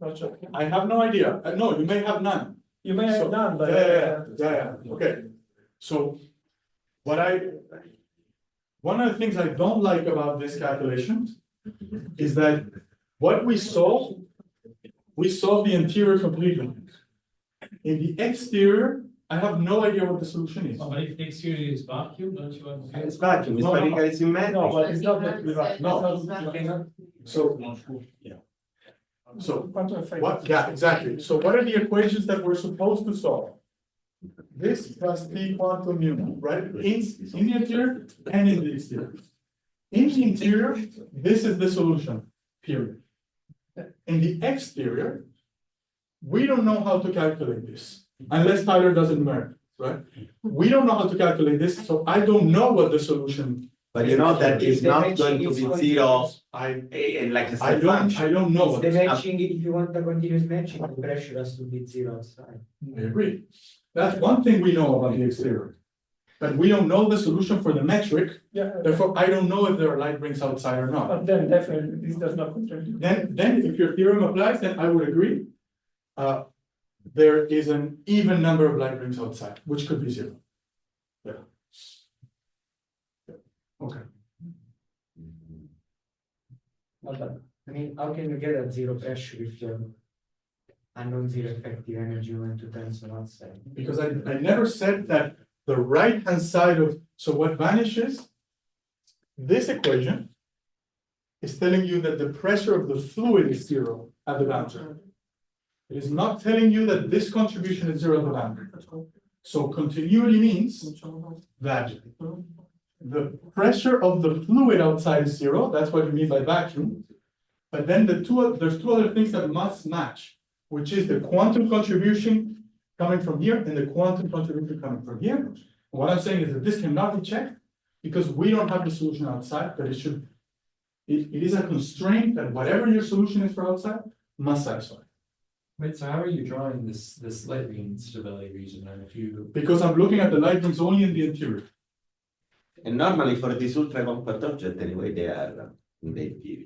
Not sure. I have no idea, no, you may have none. You may So- have none, but. Yeah, okay. So, one of the things I don't like about this calculation is that what we solve the interior completely. In the exterior, I have no idea what the solution is. But if the exterior is vacuum, don't you want to? It's vacuum, it's No, no, no. spherically symmetric. No, but it's not that, No, so, so, what, yeah, exactly. So what are the equations that we're supposed to solve? This plus P quantum mu, right? In the interior and in the exterior. In the interior, this is the solution, period. In the exterior, we don't know how to calculate this, unless Tyler doesn't numeric, right? We don't know how to calculate this, so I don't know what the solution. But you know that it's not going to be zero, I, like a I step don't, function. I don't know what. The matching, if you want a continuous matching, the pressure has to be zero outside. I agree. That's one thing we know about the exterior. But we don't know the solution for the metric, Yeah. therefore I don't know if there are light rings outside or not. But then definitely this does not contribute. Then if your theorem applies, then I would agree. There is an even number of light rings outside, which could be zero. Yeah. Okay. But, I mean, how can you get a zero pressure if you have a non-zero effective energy when two tensor outside? Because I never said that the right-hand side of, so what vanishes? This equation is telling you that the pressure of the fluid is zero at the boundary. It is not telling you that this contribution is zero at the boundary. So continuity means that the pressure of the fluid outside is zero, that's what you mean by vacuum. But then there's two other things that must match, which is the quantum contribution coming from here and the quantum contribution coming from here. And what I'm saying is that this cannot be checked because we don't have the solution outside, but it is a constraint that whatever your solution is for outside must satisfy. Wait, so how are you drawing this light ring stability region, and if you? Because I'm looking at the light rings only in the interior. And normally for this ultra compact object, anyway, they are in the interior.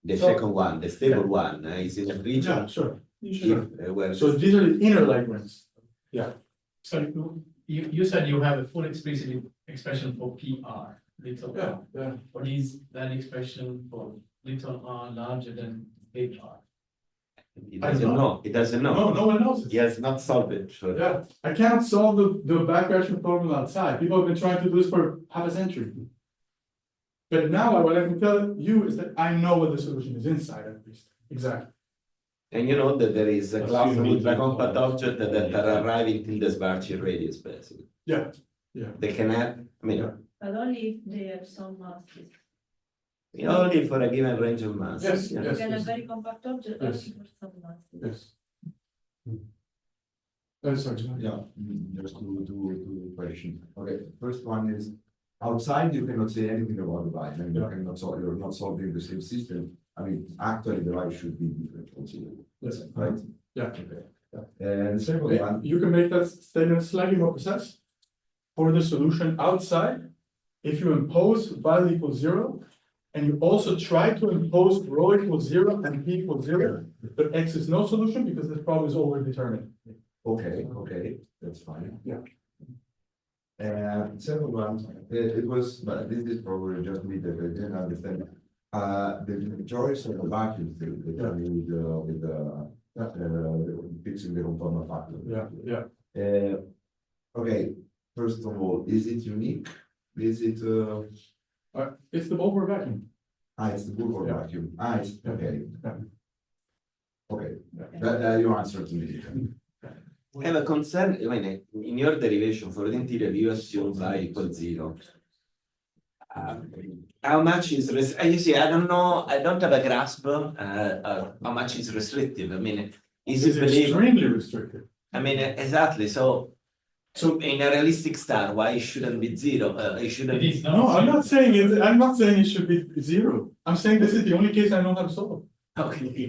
The So- second one, the stable one, is in a Yeah, region. sure. Where So these are the inner light rings. So you said you have a full explicit expression for PR, little Yeah, r. yeah. What is that expression for little r larger than big R? It doesn't know, it doesn't know. No, no one knows it. He has not solved it. So Yeah, I cannot solve the back reaction formula outside. People have been trying to do this for half a century. But now what I can tell you is that I know what the solution is inside at least. Exactly. And you know that there is a class of Assuming ultra you- compact objects that are arriving till the Schwarzschild radius, basically. Yeah, yeah. They can have, I mean, But only if they have some masses. only for a given range of mass. Yes, Yeah. You yes. can have very compact object Yes. only for some masses. Yes. Sorry. Yeah, just two questions. Okay, first one is, outside you cannot say anything about the light, and you Yeah. cannot solve, you're not solving the same system. I mean, actually, the light should be different considerably, Yes. right? Yeah. Okay. Yeah. And the second one, You can make that statement slightly more precise. For the solution outside, if you impose y equals zero, and you also try to impose rho equals zero and p equals zero, but x is no solution because this problem is overdetermined. okay, that's fine. Yeah. And second one, it was, but this is probably just me that I didn't understand. The choice of the vacuum theory, that I mean, with fixing the conformal factor. Yeah. Okay, first of all, is it unique? Is it, It's the Bulwer vacuum. it's the Bulwer Yeah. vacuum, it's, okay. Yeah. Okay, that you answered to me. I have a concern, I mean, in your derivation for the interior, you assume y equals zero. How much is, you see, I don't know, I don't have a grasp, how much is restrictive, I mean, is It's it believable? extremely restricted. I mean, exactly, so in a realistic star, why it shouldn't be zero, it shouldn't. It is not. No, I'm not saying it should be zero. I'm saying this is the only case I know how to solve. Okay.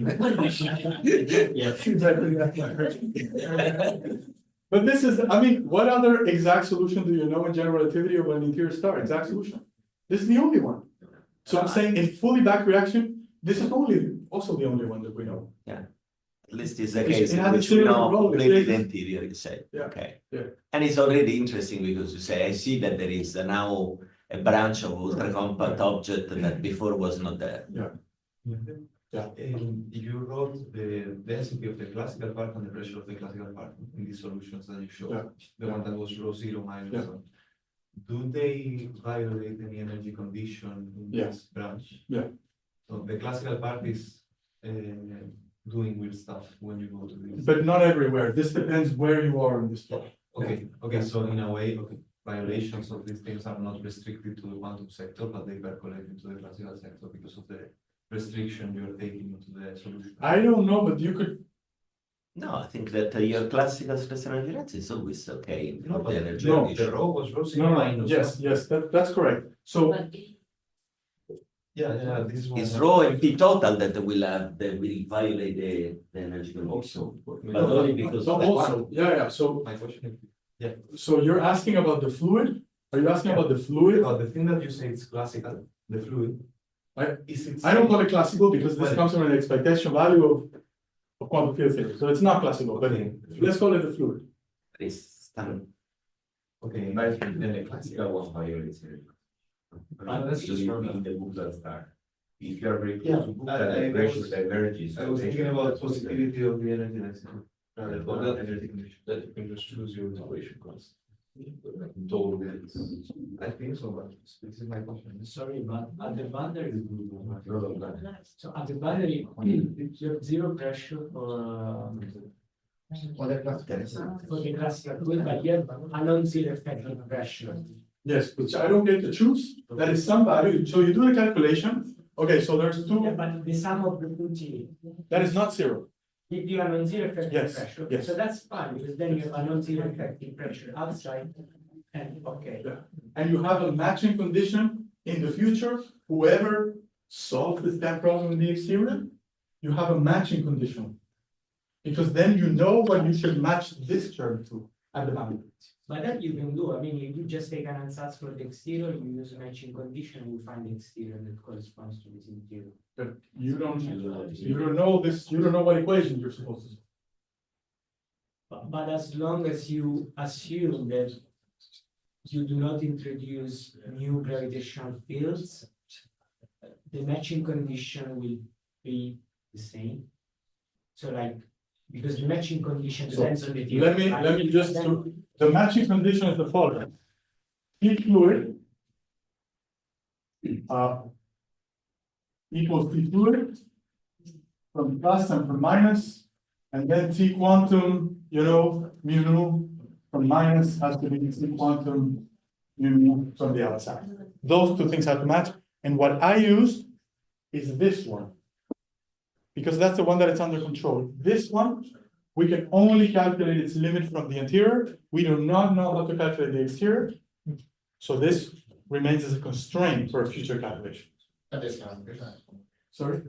But this is, I mean, what other exact solution do you know in general relativity of an interior star? Exact solution. This is the only one. So I'm saying in fully back reaction, this is also the only one that we know. At least it's a It case in has a which we similar know role, it completely the plays- interior, you say, Yeah, okay. yeah. And it's already interesting because you say, I see that there is now a branch of ultra compact object that before was not there. You wrote the density of the classical part and the pressure of the classical part in these solutions that you showed. Yeah. The one that was rho zero minus Yeah. one. Do they violate any energy condition in Yeah. this branch? Yeah. So the classical part is doing weird stuff when you go to this. But not everywhere. This depends where you are in this plot. Okay, so in a way, violations of these things are not restricted to the quantum sector, but they percolate into the classical sector because of the restriction you're taking into the solution. I don't know, but you could. No, I think that your classical stress energy density is always okay. No, for but the energy no, condition. the rho was rho No, zero no, minus yes, one. yes, that's correct. So But Yeah, this one. It's rho and P total that will violate the energy condition. Also, But only because so of the also, yeah, so my question is, so you're asking about the fluid? Are you asking about the fluid? about the thing that you say it's classical, the fluid. I- Is it? I don't call it classical because this Well- comes from an expectation value of quantum field theory, so it's not classical, but Okay. let's call it the fluid. It's standard. Okay. Then the classical one violates it. That's just in wrong. the book that start. If you are very Yeah, close to book I that, pressure, was- the energy. I was thinking about positivity of the energy density. Rather But than that- energy condition. That you can just choose your integration constant. I think so, but this is my question. Sorry, but at the boundary, No. so at the boundary, you have zero pressure for the classical fluid, but you have a non-zero effective pressure. Yes, which I don't get to choose, that is some value, so you do the calculation, okay, so there's Yeah, two, but the sum of the two T, that is not zero. if you have a non-zero effective Yes, pressure, yes. so that's fine, because then you have a non-zero effective pressure outside. And, okay, And you have a matching condition in the future, whoever solves the stamp problem in the exterior, you have a matching condition. Because then you know what you should match this term to at the boundary. but that you can do, I mean, if you just take an ansatz for the exterior, you use a matching condition, you find the exterior that corresponds to this interior. But you don't know this, you don't know what equation you're supposed to. But as long as you assume that you do not introduce new gravitational fields, the matching condition will be the same. So like, because the matching condition So, depends on the. Let me just, the matching condition is the following. Heat fluid equals T fluid from plus and from minus, and then T quantum, mu nu from minus has to be T quantum mu nu from the outside. Those two things have to match, and what I used is this one. Because that's the one that is under control. This one, we can only calculate its limit from the interior. We do not know how to calculate the exterior. So this remains as a constraint for future calculation. Sorry?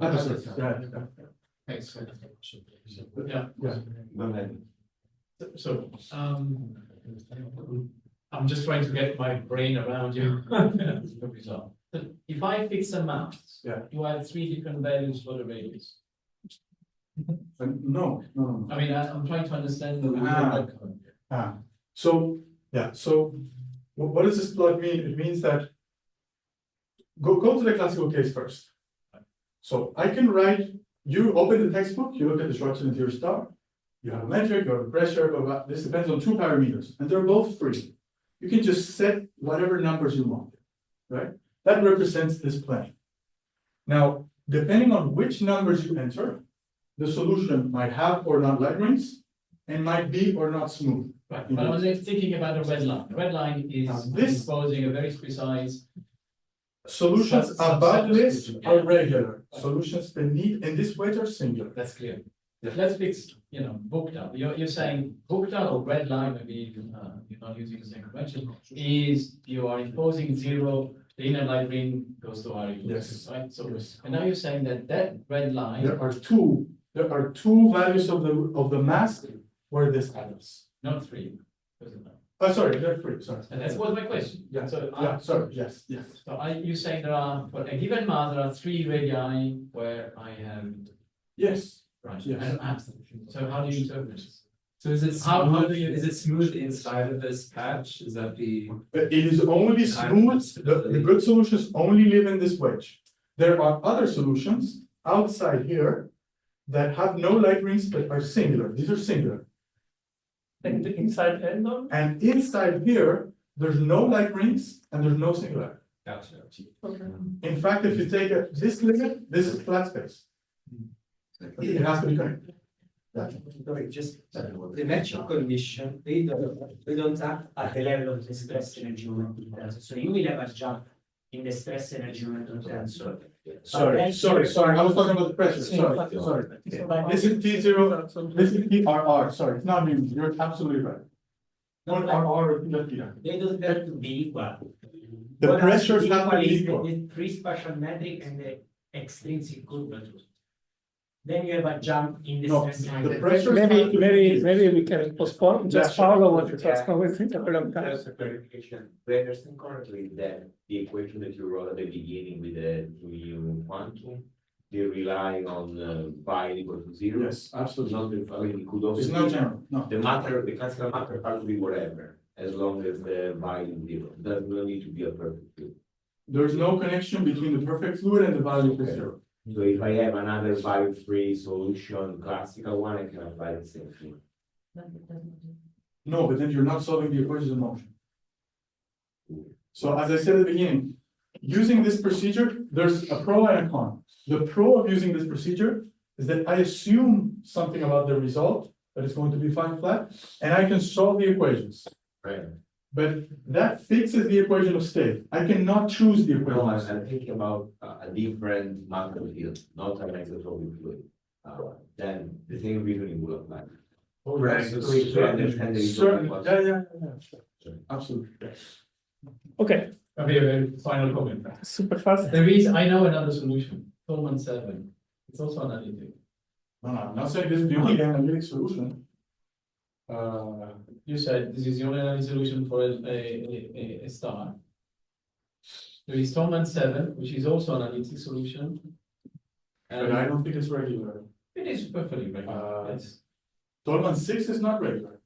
Yeah. Go ahead. So, I'm just trying to get my brain around you. So, if I fix a mass, Yeah. you have 3 different values for the radius. No. I mean, I'm trying to understand the. So, yeah, so what does this plot mean? It means that go to the classical case first. So I can write, you open the textbook, you look at the Schwarzschild interior star, you have a metric, you have a pressure, but this depends on 2 parameters, and they're both free. You can just set whatever numbers you want, right? That represents this plane. Now, depending on which numbers you enter, the solution might have or not light rings, and might be or not smooth. Right, but I was thinking about a red line. The red line is This- imposing a very precise. Solutions above this Substitution. are regular, solutions beneath, in this wedge are singular. That's clear. Let's fix, booked up. You're saying booked up or red line, maybe you're not using the same convention, is you are imposing 0, the inner light ring goes to R equals Yes. 2, right? So, Yes. and now you're saying that red line, There are two values of the mass where this happens. not 3. doesn't matter. Oh, sorry, they're free, sorry. And that was my question. Yeah, So, sorry, yes. So you're saying there are, for a given mass, there are 3 radii where I have, Yes, right, Yes. I don't have them. So how do you interpret this? So is it How smooth, do you- is it smooth inside of this patch? Is that the? but it is only smooth, the good solutions only live in this wedge. There are other solutions outside here that have no light rings but are singular. These are singular. And the inside end on? And inside here, there's no light rings and there's no singularity. In fact, if you take this limit, this is flat space. It has to be connected. Sorry, just the natural condition, they don't act at the level of the stress energy moment in tensor. So you will have a jump in the stress energy moment in tensor. Sorry, I was talking about the pressure, sorry. This is T0, this is PRR, sorry, it's not me, you're absolutely right. Not RR, not theta. They don't have to be equal. The pressures have to be is equal. the free spatial metric and the extrinsic curvature. Then you have a jump in the No, stress the energy. pressures have to be Maybe we can postpone, just Yeah, Paolo wanted to ask, we think a long time. Just a clarification, do I understand correctly that the equation that you wrote at the beginning with the 2U quantum, they rely on pi equal to 0? Yes, absolutely. Not, I mean, it could also It's not be general, no. the matter, the classical matter part to be whatever, as long as the value is 0. Does not need to be a perfect field. There's no connection between the perfect fluid and the value of zero. So if I have another value-free solution, classical one, I can apply the same thing. No, but then you're not solving the equations of motion. So as I said at the beginning, using this procedure, there's a pro and a con. The pro of using this procedure is that I assume something about the result, that it's going to be flat, and I can solve the equations. Right. But that fixes the equation of state. I cannot choose the No, equation. of state. I'm thinking about a different matter field, not an isotropic fluid. Then the same reasoning will apply. Oh, Right, yes, so we understand the certainly. result. Yeah, absolutely. Okay, Maybe a very final comment. super fast. There is, I know another solution, Tolman 7. It's also analytic. No, I'm not saying this is the only analytic solution. You said this is the only analytic solution for a star. There is Tolman 7, which is also an analytic solution. But I don't think it's regular. It is perfectly regular. Yes. Tolman 6 is not regular.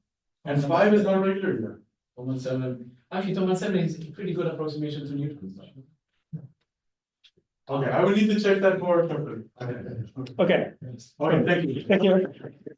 And 5 is not regular either. Tolman 7. Actually, Tolman 7 is a pretty good approximation to Newton's. Okay, I will need to check that more carefully. Okay, Okay, thank you. thank you.